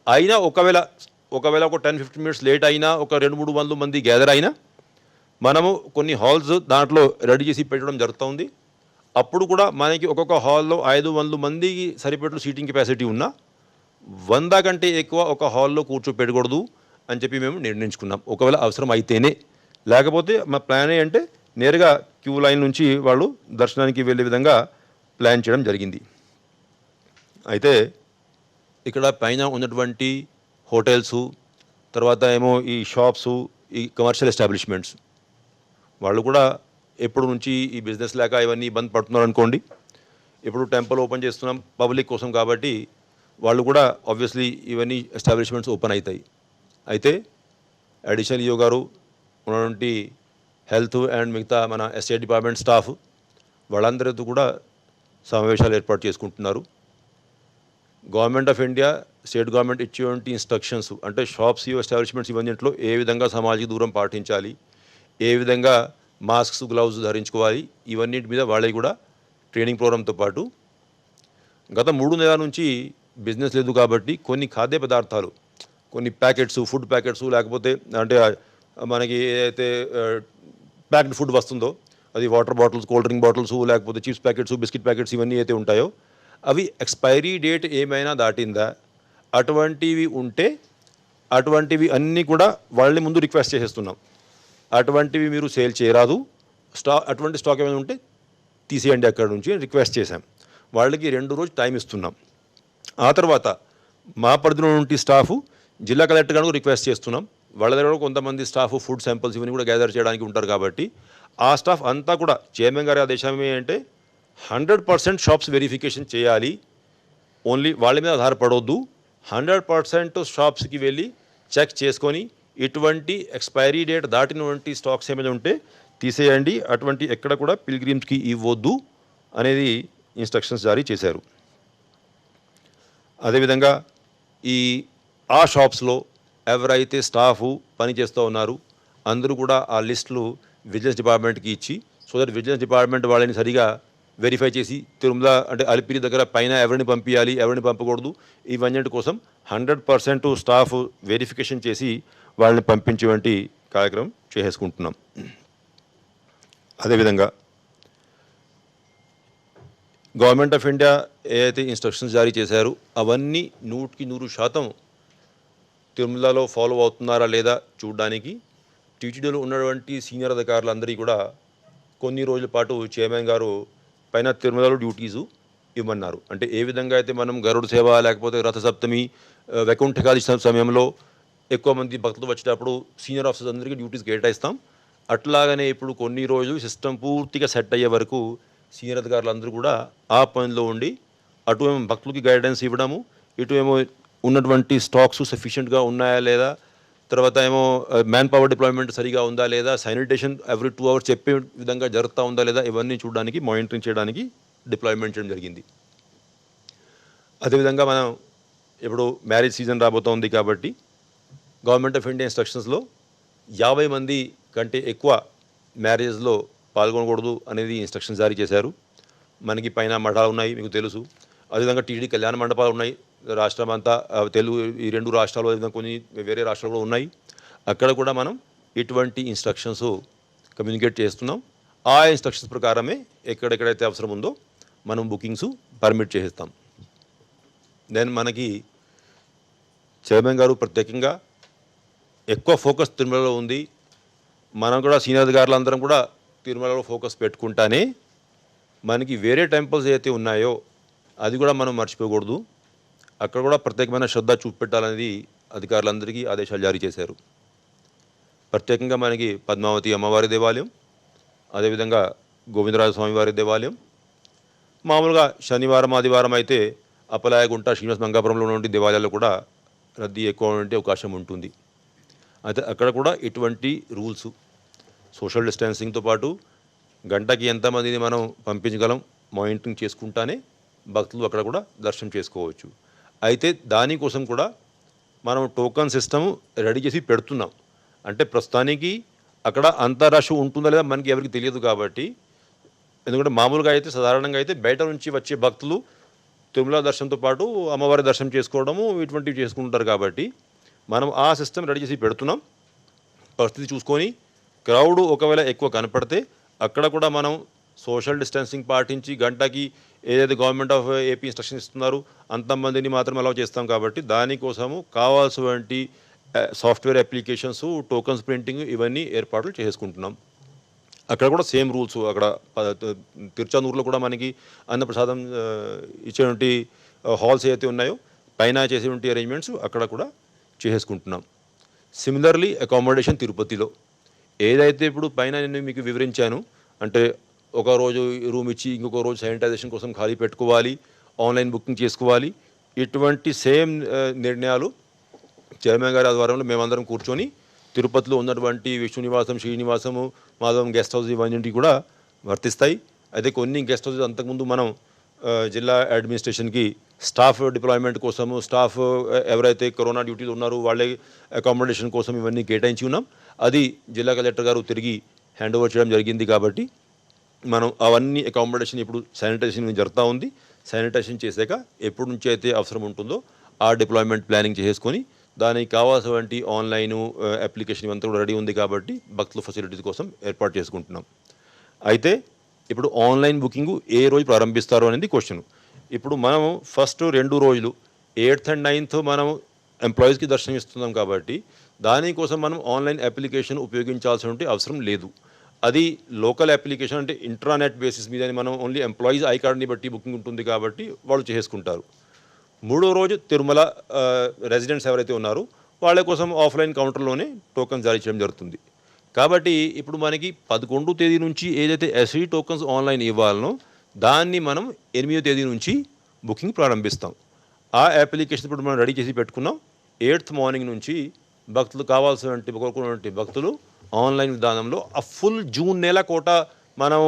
అయినా ఒకవేళ ఒక 10-15 minutes లేట్ అయినా ఒక 200-300 మంది గ్యాదర్ అయినా మనము కొన్ని హాల్స్ దాంట్లో రెడీ చేసి పెట్టడం జరుగుతుంది. అప్పుడు కూడా మనకి ఒక్కొక్క హాల్లో 500 మందికి సరిపట్లు సీటింగ్ కెపాసిటీ ఉన్నా 100 కంటే ఎక్కువ ఒక హాల్లో కూర్చోపెట్టకూడదు అని చెప్పి మేము నిర్ణయించుకున్నాం. ఒకవేళ అవసరం అయితేనే, లేకపోతే మా ప్లాన్ అంటే నేరుగా క్యూ లైన్ నుంచి వాళ్ళు దర్శనానికి వెళ్ళే విధంగా ప్లాన్ చేయడం జరిగింది. అయితే ఇక్కడ పైన ఉన్నటువంటి హోటల్సు, తర్వాత ఏమో ఈ షాప్సు, ఈ కమర్షియల్ ఎస్టాబ్లిష్మెంట్స్ వాళ్ళు కూడా ఎప్పుడు నుంచి ఈ బిజినెస్ లేక ఇవన్నీ ఇబ్బంది పడుతున్నారు అనుకోండి. ఇప్పుడు టెంపుల్ ఓపెన్ చేస్తున్నాం పబ్లిక్ కోసం కాబట్టి వాళ్ళు కూడా ఆబ్వియస్లీ ఇవన్నీ ఎస్టాబ్లిష్మెంట్స్ ఓపెన్ అవుతాయి. అయితే అడిషనల్ ఈఓ గారు ఉన్నటువంటి హెల్త్ అండ్ మిగతా మన ఎస్టేట్ డిపార్ట్మెంట్ స్టాఫ్ వాళ్ళందరితో కూడా సమావేశాలు ఏర్పాటు చేసుకుంటున్నారు. Government of India, state government ఇచ్చేటువంటి ఇన్స్ట్రక్షన్స్ అంటే షాప్స్, ఎస్టాబ్లిష్మెంట్స్ ఇవన్నింటిలో ఏ విధంగా సామాజిక దూరం పాటించాలి, ఏ విధంగా మాస్క్స్, గ్లౌజ్ ధరించుకోవాలి, ఇవన్నిటి మీద వాళ్ళకి కూడా ట్రైనింగ్ ప్రోగ్రామ్తో పాటు గత 3 నెలల నుంచి బిజినెస్ లేదు కాబట్టి కొన్ని ఖాద్య పదార్థాలు, కొన్ని ప్యాకెట్స్, ఫుడ్ ప్యాకెట్స్, లేకపోతే అంటే మనకి ఏదైతే ప్యాక్డ్ ఫుడ్ వస్తుందో అది water bottles, cold drink bottles, లేకపోతే చిప్స్ ప్యాకెట్స్, బిస్కెట్ ప్యాకెట్స్ ఇవన్నీ అయితే ఉంటాయో అవి ఎక్స్పైరీ డేట్ ఏమైనా దాటిందా, అటువంటివి ఉంటే అటువంటివి అన్నీ కూడా వాళ్ళని ముందు రిక్వెస్ట్ చేసేస్తున్నాం. అటువంటివి మీరు సేల్ చేయరాదు, అటువంటి స్టాక్ ఏమైనా ఉంటే తీసేయండి అక్కడ నుంచి రిక్వెస్ట్ చేశాం. వాళ్ళకి 2 రోజులు టైం ఇస్తున్నాం. ఆ తర్వాత మా పరిధిలో నుండి స్టాఫ్ జిల్లా కలెక్టర్ గారు రిక్వెస్ట్ చేస్తున్నాం. వాళ్ళ దగ్గర కొంతమంది స్టాఫ్ ఫుడ్ శాంపిల్స్ ఇవన్నీ కూడా గ్యాదర్ చేయడానికి ఉంటారు కాబట్టి ఆ స్టాఫ్ అంతా కూడా చైర్మన్ గారి ఆదేశం ఏంటంటే 100% షాప్స్ వెరిఫికేషన్ చేయాలి. ఓన్లీ వాళ్ళ మీద ఆధారపడవద్దు. 100% షాప్స్కి వెళ్ళి చెక్ చేసుకొని ఇటువంటి ఎక్స్పైరీ డేట్ దాటినటువంటి స్టాక్స్ ఏమైనా ఉంటే తీసేయండి, అటువంటి ఎక్కడ కూడా పిల్గ్రిమ్స్కి ఇవ్వద్దు అనేది ఇన్స్ట్రక్షన్స్ జారీ చేశారు. అదేవిధంగా ఆ షాప్స్లో ఎవరైతే స్టాఫ్ పనిచేస్తూ ఉన్నారు అందరూ కూడా ఆ లిస్టులు విజిలెన్స్ డిపార్ట్మెంట్కి ఇచ్చి సో దట్ విజిలెన్స్ డిపార్ట్మెంట్ వాళ్ళని సరిగా వెరిఫై చేసి తిరుమల అంటే అలిపిరి దగ్గర పైన ఎవరిని పంపించాలి, ఎవరిని పంపకూడదు, ఇవన్నీ కోసం 100% స్టాఫ్ వెరిఫికేషన్ చేసి వాళ్ళని పంపించేటువంటి కార్యక్రమం చేసుకుంటున్నాం. అదేవిధంగా గవర్నమెంట్ ఆఫ్ ఇండియా ఏదైతే ఇన్స్ట్రక్షన్స్ జారీ చేశారో అవన్నీ 100% తిరుమలలో ఫాలో అవుతున్నారా లేదా చూడడానికి టీటీడీలో ఉన్నటువంటి సీనియర్ అధికారులందరికీ కూడా కొన్ని రోజుల పాటు చైర్మన్ గారు పైన తిరుమలలో డ్యూటీసు ఇవ్వమన్నారు. అంటే ఏ విధంగా అయితే మనం గరుడ సేవ లేకపోతే రథసప్తమి, వైకుంఠ ఏకాదశి సమయంలో ఎక్కువ మంది భక్తులు వచ్చేటప్పుడు సీనియర్ ఆఫీసర్స్ అందరికీ డ్యూటీస్ కేటాయిస్తాం, అట్లాగనే ఇప్పుడు కొన్ని రోజులు సిస్టమ్ పూర్తిగా సెట్ అయ్యే వరకు సీనియర్ అధికారులందరూ కూడా ఆ పనిలో ఉండి అటు ఏమో భక్తులకి గైడెన్స్ ఇవ్వడము, ఇటు ఏమో ఉన్నటువంటి స్టాక్స్ సఫిషియెంట్గా ఉన్నాయా లేదా, తర్వాత ఏమో మ్యాన్ పవర్ డిప్లాయ్మెంట్ సరిగా ఉందా లేదా, శానిటేషన్ ఎవ్రీ 2 hours చెప్పే విధంగా జరుగుతూ ఉందా లేదా, ఇవన్నీ చూడడానికి మానిటరింగ్ చేయడానికి డిప్లాయ్మెంట్ చేయడం జరిగింది. అదేవిధంగా మనం ఇప్పుడు మ్యారేజ్ సీజన్ రాబోతోంది కాబట్టి గవర్నమెంట్ ఆఫ్ ఇండియా ఇన్స్ట్రక్షన్స్లో 50 మంది కంటే ఎక్కువ మ్యారేజ్లో పాల్గొనకూడదు అనేది ఇన్స్ట్రక్షన్స్ జారీ చేశారు. మనకి పైన మఠాలు ఉన్నాయి మీకు తెలుసు, అదేవిధంగా టీడీ కళ్యాణ మండపాలు ఉన్నాయి రాష్ట్రం అంతా, తెలుగు ఈ 2 రాష్ట్రాలు అదేవిధంగా కొన్ని వేరే రాష్ట్రాలు కూడా ఉన్నాయి. అక్కడ కూడా మనం ఇటువంటి ఇన్స్ట్రక్షన్స్ కమ్యూనికేట్ చేస్తున్నాం. ఆ ఇన్స్ట్రక్షన్స్ ప్రకారమే ఎక్కడెక్కడైతే అవసరం ఉందో మనం బుకింగ్స్ పర్మిట్ చేసేస్తాం. దెన్ మనకి చైర్మన్ గారు ప్రత్యేకంగా ఎక్కువ ఫోకస్ తిరుమలలో ఉంది. మనం కూడా సీనియర్ అధికారులందరం కూడా తిరుమలలో ఫోకస్ పెట్టుకుంటానే మనకి వేరే టెంపుల్స్ ఏవైతే ఉన్నాయో అది కూడా మనం మర్చిపోకూడదు, అక్కడ కూడా ప్రత్యేకమైన శ్రద్ధ చూపెట్టాలనేది అధికారులందరికీ ఆదేశాలు జారీ చేశారు. ప్రత్యేకంగా మనకి పద్మావతి అమ్మవారి దేవాలయం, అదేవిధంగా గోవిందరాజ స్వామివారి దేవాలయం, మామూలుగా శనివారం ఆదివారం అయితే అప్పలాయగుంట, శ్రీనివాస మంగాపురంలో ఉన్నటువంటి దేవాలయాల్లో కూడా రద్దీ ఎక్కువ ఉండే అవకాశం ఉంటుంది. అయితే అక్కడ కూడా ఇటువంటి రూల్స్ సోషల్ డిస్టెన్సింగ్తో పాటు గంటకి ఎంతమందిని మనం పంపించగలం మానిటరింగ్ చేసుకుంటానే భక్తులు అక్కడ కూడా దర్శనం చేసుకోవచ్చు. అయితే దానికోసం కూడా మనం టోకన్ సిస్టమ్ రెడీ చేసి పెడుతున్నాం. అంటే ప్రస్తుతానికి అక్కడ అంత రష్ ఉంటుందా లేదా మనకి ఎవరికి తెలియదు కాబట్టి, ఎందుకంటే మామూలుగా అయితే సాధారణంగా అయితే బయట నుంచి వచ్చే భక్తులు తిరుమల దర్శనంతో పాటు అమ్మవారి దర్శనం చేసుకోవడము ఇటువంటివి చేసుకుంటారు కాబట్టి మనం ఆ సిస్టమ్ రెడీ చేసి పెడుతున్నాం. పరిస్థితి చూసుకొని క్రౌడ్ ఒకవేళ ఎక్కువ కనపడితే అక్కడ కూడా మనం సోషల్ డిస్టెన్సింగ్ పాటించి గంటకి ఏదైతే గవర్నమెంట్ ఆఫ్ ఏపీ ఇన్స్ట్రక్షన్ ఇస్తున్నారో అంతమందిని మాత్రం అలౌ చేస్తాం కాబట్టి దానికోసము కావాల్సినటువంటి సాఫ్ట్వేర్ అప్లికేషన్స్, టోకన్స్ ప్రింటింగ్ ఇవన్నీ ఏర్పాట్లు చేసుకుంటున్నాం. అక్కడ కూడా సేమ్ రూల్స్. అక్కడ తిరుచానూరులో కూడా మనకి అన్నప్రసాదం ఇచ్చేటువంటి హాల్స్ ఏవైతే ఉన్నాయో పైన చేసేటువంటి అరేంజ్మెంట్స్ అక్కడ కూడా చేసుకుంటున్నాం. సిమిలర్లీ అకామిడేషన్ తిరుపతిలో ఏదైతే ఇప్పుడు పైన నేను మీకు వివరించాను, అంటే ఒక రోజు రూమ్ ఇచ్చి ఇంకొక రోజు శానిటైజేషన్ కోసం ఖాళీ పెట్టుకోవాలి, ఆన్లైన్ బుకింగ్ చేసుకోవాలి, ఇటువంటి సేమ్ నిర్ణయాలు చైర్మన్ గారి ఆధ్వర్యంలో మేమందరం కూర్చొని తిరుపతిలో ఉన్నటువంటి విష్ణు నివాసం, శ్రీనివాసము, మాధవం గెస్ట్ హౌస్ ఇవన్నీ కూడా వర్తిస్తాయి. అయితే కొన్ని గెస్ట్ హౌసెస్ అంతకుముందు మనం జిల్లా అడ్మినిస్ట్రేషన్కి స్టాఫ్ డిప్లాయ్మెంట్ కోసము, స్టాఫ్ ఎవరైతే కరోనా డ్యూటీలో ఉన్నారో వాళ్ళే అకామిడేషన్ కోసం ఇవన్నీ కేటాయించి ఉన్నాం. అది జిల్లా కలెక్టర్ గారు తిరిగి హ్యాండ్ ఓవర్ చేయడం జరిగింది. కాబట్టి మనం అవన్నీ అకామిడేషన్ ఇప్పుడు శానిటైజేషన్ జరుగుతూ ఉంది. శానిటైజేషన్ చేశాక ఎప్పటి నుంచి అయితే అవసరం ఉంటుందో ఆ డిప్లాయ్మెంట్ ప్లానింగ్ చేసుకొని దానికి కావాల్సినటువంటి ఆన్లైన్ అప్లికేషన్ ఇవంతా కూడా రెడీ ఉంది. కాబట్టి భక్తుల ఫెసిలిటీస్ కోసం ఏర్పాటు చేసుకుంటున్నాం. అయితే ఇప్పుడు ఆన్లైన్ బుకింగ్ ఏ రోజు ప్రారంభిస్తారు అనేది క్వశ్చన్. ఇప్పుడు మనం ఫస్ట్ 2 రోజులు 8th and 9th మనం ఎంప్లాయీస్కి దర్శనం ఇస్తున్నాం కాబట్టి దానికోసం మనం ఆన్లైన్ అప్లికేషన్ ఉపయోగించాల్సిన అవసరం లేదు. అది లోకల్ అప్లికేషన్, అంటే ఇంట్రానెట్ బేసిస్ మీద మనం ఓన్లీ ఎంప్లాయీస్ ఐ కార్డ్ని బట్టి బుకింగ్ ఉంటుంది కాబట్టి వాళ్ళు చేసుకుంటారు. 3వ రోజు తిరుమల రెసిడెంట్స్ ఎవరైతే ఉన్నారో వాళ్ళ కోసం ఆఫ్లైన్ కౌంటర్లోనే టోకన్ జారీ చేయడం జరుగుతుంది. కాబట్టి ఇప్పుడు మనకి 11వ తేదీ నుంచి ఏదైతే ఎస్ఈ టోకన్స్ ఆన్లైన్ ఇవ్వాలనో దాన్ని మనం 8వ తేదీ నుంచి బుకింగ్ ప్రారంభిస్తాం. ఆ అప్లికేషన్ ఇప్పుడు మనం రెడీ చేసి పెట్టుకున్నాం. 8th మార్నింగ్ నుంచి భక్తులు కోరుకున్నటువంటి భక్తులు ఆన్లైన్ విధానంలో ఆ ఫుల్ జూన్ నెల కోట మనం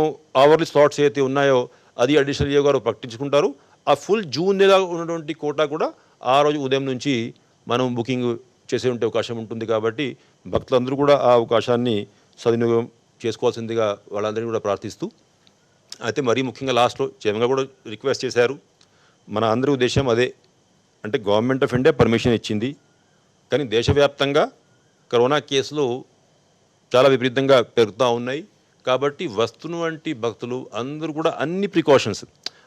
అవర్లీ స్లాట్స్ ఏవైతే ఉన్నాయో అది అడిషనల్ ఈఓ గారు ప్రకటించుకుంటారు. ఆ ఫుల్ జూన్ నెల ఉన్నటువంటి కోటా కూడా ఆ రోజు ఉదయం నుంచి మనం బుకింగ్ చేసే అవకాశం ఉంటుంది. కాబట్టి భక్తులందరూ కూడా ఆ అవకాశాన్ని సద్వినియోగం చేసుకోవాల్సిందిగా వాళ్ళందరినీ కూడా ప్రార్థిస్తూ, అయితే మరీ ముఖ్యంగా లాస్ట్లో చైర్మన్ కూడా రిక్వెస్ట్ చేశారు. మన అందరి ఉద్దేశం అదే, అంటే గవర్నమెంట్ ఆఫ్ ఇండియా పర్మిషన్ ఇచ్చింది, కానీ దేశవ్యాప్తంగా కరోనా కేసులు చాలా విపరీతంగా పెరుగుతూ ఉన్నాయి. కాబట్టి వస్తున్నటువంటి భక్తులు అందరూ కూడా అన్ని ప్రికాషన్స్,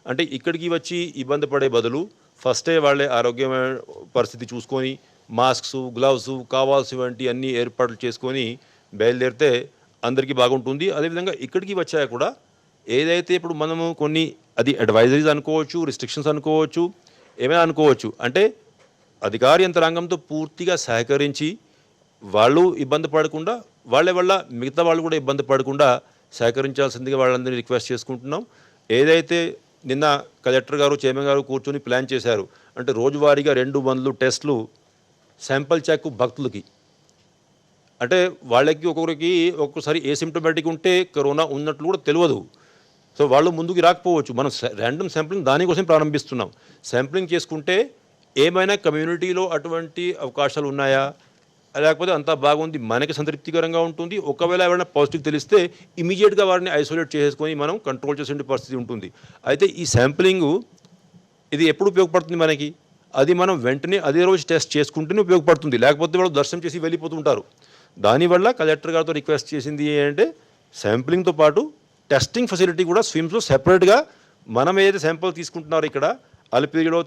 అంటే ఇక్కడికి వచ్చి ఇబ్బంది పడే బదులు ఫస్టే వాళ్ళే ఆరోగ్యమైన పరిస్థితి చూసుకొని మాస్క్స్, గ్లవ్స్ కావాల్సినటువంటి అన్ని ఏర్పాట్లు చేసుకొని బయలుదేరితే అందరికీ బాగుంటుంది. అదేవిధంగా ఇక్కడికి వచ్చాక కూడా ఏదైతే ఇప్పుడు మనము కొన్ని అది అడ్వైజరీస్ అనుకోవచ్చు, రిస్ట్రిక్షన్స్ అనుకోవచ్చు, ఏమైనా అనుకోవచ్చు, అంటే అధికార యంత్రాంగంతో పూర్తిగా సహకరించి వాళ్ళు ఇబ్బంది పడకుండా వాళ్ళ వల్ల మిగతా వాళ్ళు కూడా ఇబ్బంది పడకుండా సహకరించాల్సిందిగా వాళ్ళందరినీ రిక్వెస్ట్ చేసుకుంటున్నాం. ఏదైతే నిన్న కలెక్టర్ గారు, చైర్మన్ గారు కూర్చొని ప్లాన్ చేశారు, అంటే రోజువారీగా 200 టెస్టులు శాంపుల్ చెక్ భక్తులకి, అంటే వాళ్ళకి ఒక్కొక్కరికి ఒక్కొక్కసారి ఏసిమ్టోమేటిక్ ఉంటే కరోనా ఉన్నట్లు కూడా తెలియదు. సో వాళ్ళు ముందుకు రాకపోవచ్చు. మనం ర్యాండమ్ శాంప్లింగ్ దానికోసం ప్రారంభిస్తున్నాం. శాంప్లింగ్ చేసుకుంటే ఏమైనా కమ్యూనిటీలో అటువంటి అవకాశాలు ఉన్నాయా, లేకపోతే అంతా బాగుంది, మనకి సంతృప్తికరంగా ఉంటుంది. ఒకవేళ ఎవరైనా పాజిటివ్ తెలిస్తే ఇమీడియట్గా వారిని ఐసోలేట్ చేసుకొని మనం కంట్రోల్ చేసే పరిస్థితి ఉంటుంది. అయితే ఈ శాంప్లింగు ఇది ఎప్పుడు ఉపయోగపడుతుంది మనకి, అది మనం వెంటనే అదే రోజు టెస్ట్ చేసుకుంటేనే ఉపయోగపడుతుంది. లేకపోతే వాళ్ళు దర్శనం చేసి వెళ్ళిపోతుంటారు. దానివల్ల కలెక్టర్ గారితో రిక్వెస్ట్ చేసింది ఏంటంటే శాంప్లింగ్తో పాటు టెస్టింగ్ ఫెసిలిటీ కూడా స్విమ్స్లో సెపరేట్గా మనం ఏదైతే శాంపుల్ తీసుకుంటున్నారో ఇక్కడ అలిపిరిలో,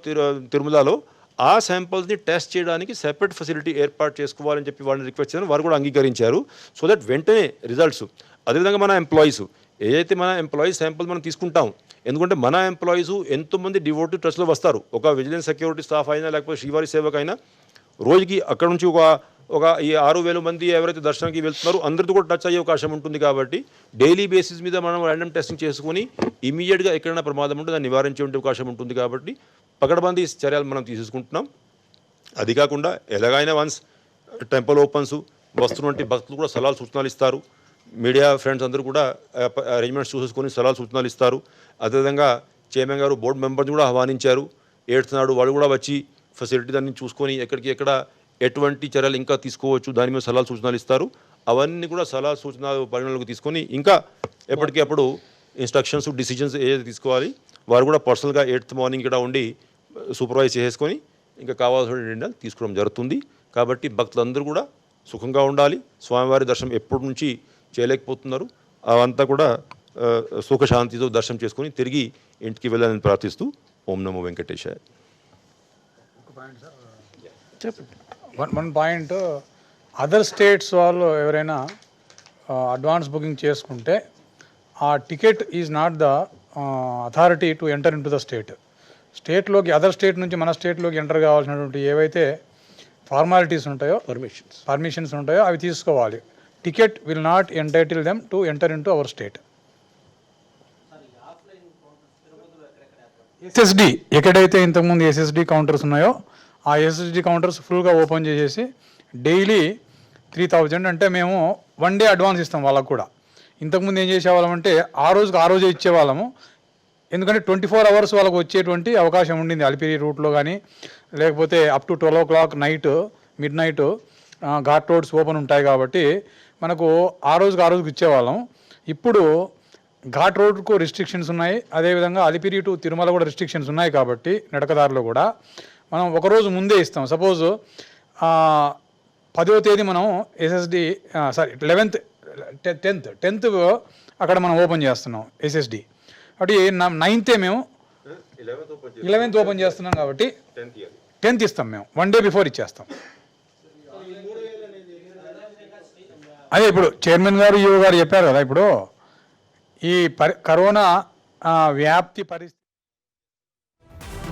తిరుమలలో ఆ శాంపుల్స్ని టెస్ట్ చేయడానికి సెపరేట్ ఫెసిలిటీ ఏర్పాటు చేసుకోవాలని చెప్పి వాళ్ళని రిక్వెస్ట్ చేశారు. వారు కూడా అంగీకరించారు. సో దట్ వెంటనే రిజల్ట్స్. అదేవిధంగా మన ఎంప్లాయీస్ ఏదైతే మన ఎంప్లాయీస్ శాంపుల్ మనం తీసుకుంటాం, ఎందుకంటే మన ఎంప్లాయీస్ ఎంతోమంది డివోటీ ట్రస్ట్లో వస్తారు. ఒక విజిలెన్స్ సెక్యూరిటీ స్టాఫ్ అయినా లేకపోతే శ్రీవారి సేవక్ అయినా రోజుకి అక్కడ నుంచి ఒక ఈ 6,000 మంది ఎవరైతే దర్శనానికి వెళ్తున్నారో అందరితో కూడా టచ్ అయ్యే అవకాశం ఉంటుంది. కాబట్టి డైలీ బేసిస్ మీద మనం ర్యాండమ్ టెస్టింగ్ చేసుకుని ఇమీడియట్గా ఎక్కడైనా ప్రమాదం ఉంటే దాన్ని నివారించే అవకాశం ఉంటుంది. కాబట్టి పకడ్బందీ చర్యలు మనం తీసుకుంటున్నాం. అది కాకుండా ఎలాగైనా వన్స్ టెంపుల్ ఓపెన్స్ వస్తున్నటువంటి భక్తులు కూడా సలహాలు సూచనలు ఇస్తారు. మీడియా ఫ్రెండ్స్ అందరూ కూడా అరేంజ్మెంట్స్ చూసేసుకొని సలహాలు సూచనలు ఇస్తారు. అదేవిధంగా చైర్మన్ గారు బోర్డు మెంబర్స్ కూడా ఆహ్వానించారు. 8th నాడు వాళ్ళు కూడా వచ్చి ఫెసిలిటీ దాన్ని చూసుకొని ఎక్కడ ఎటువంటి చర్యలు ఇంకా తీసుకోవచ్చు దాని మీద సలహాలు సూచనలు ఇస్తారు. అవన్నీ కూడా సలహా సూచనలు పరిగణలోకి తీసుకొని ఇంకా ఎప్పటికప్పుడు ఇన్స్ట్రక్షన్స్, డిసిజన్స్ ఏదైతే తీసుకోవాలి వారు కూడా పర్సనల్గా 8th మార్నింగ్ ఇక్కడ ఉండి సూపర్వైజ్ చేసుకొని ఇంకా కావాల్సిన నిర్ణయాలు తీసుకోవడం జరుగుతుంది. కాబట్టి భక్తులందరూ కూడా సుఖంగా ఉండాలి. స్వామివారి దర్శనం ఎప్పటి నుంచి చేయలేకపోతున్నారు, అవంతా కూడా సుఖశాంతితో దర్శనం చేసుకొని తిరిగి ఇంటికి వెళ్ళాలని ప్రార్థిస్తూ ఓం నమో వెంకటేశాయ. చెప్పండి. వన్ పాయింట్, అదర్ స్టేట్స్ వాళ్ళు ఎవరైనా అడ్వాన్స్ బుకింగ్ చేసుకుంటే ఆ ticket is not the authority to enter into the స్టేట్లోకి అదర్ స్టేట్ నుంచి మన స్టేట్లోకి ఎంటర్ కావాల్సినటువంటి ఏవైతే ఫార్మాలిటీస్ ఉంటాయో పర్మిషన్స్ ఉంటాయో అవి తీసుకోవాలి. Ticket will not entitle them to enter into our state. SSD ఎక్కడైతే ఇంతకుముందు ఎస్ఎస్డి కౌంటర్స్ ఉన్నాయో ఆ ఎస్ఎస్డి కౌంటర్స్ ఫుల్గా ఓపెన్ చేసేసి డైలీ 3000 అంటే మేము 1 డే అడ్వాన్స్ ఇస్తాం వాళ్ళకు కూడా. ఇంతకుముందు ఏం చేసేవాళ్ళం అంటే ఆ రోజే ఇచ్చేవాళ్ళము, ఎందుకంటే 24 hours వాళ్ళకు వచ్చేటువంటి అవకాశం ఉండింది అలిపిరి రూట్లో కానీ, లేకపోతే up to 12 o'clock mid night ghat roads open ఉంటాయి కాబట్టి మనకు ఆ రోజుకి ఇచ్చేవాళ్ళం. ఇప్పుడు ఘాట్ రోడ్కు రిస్ట్రిక్షన్స్ ఉన్నాయి, అదేవిధంగా అలిపిరి టు తిరుమల కూడా రిస్ట్రిక్షన్స్ ఉన్నాయి కాబట్టి నడకదారులు కూడా మనం ఒకరోజు ముందే ఇస్తాం. సపోజ్ 10వ తేదీ మనం ఎస్ఎస్డి 10th అక్కడ మనం ఓపెన్ చేస్తున్నాం ఎస్ఎస్డి, కాబట్టి 9th మేము 11th ఓపెన్ చేస్తున్నాం కాబట్టి 10th ఇస్తాం, మేము 1 day బిఫోర్ ఇచ్చేస్తాం. అదే ఇప్పుడు చైర్మన్ గారు ఈఓ గారు చెప్పారు కదా, ఇప్పుడు ఈ కరోనా వ్యాప్తి పరిస్థితి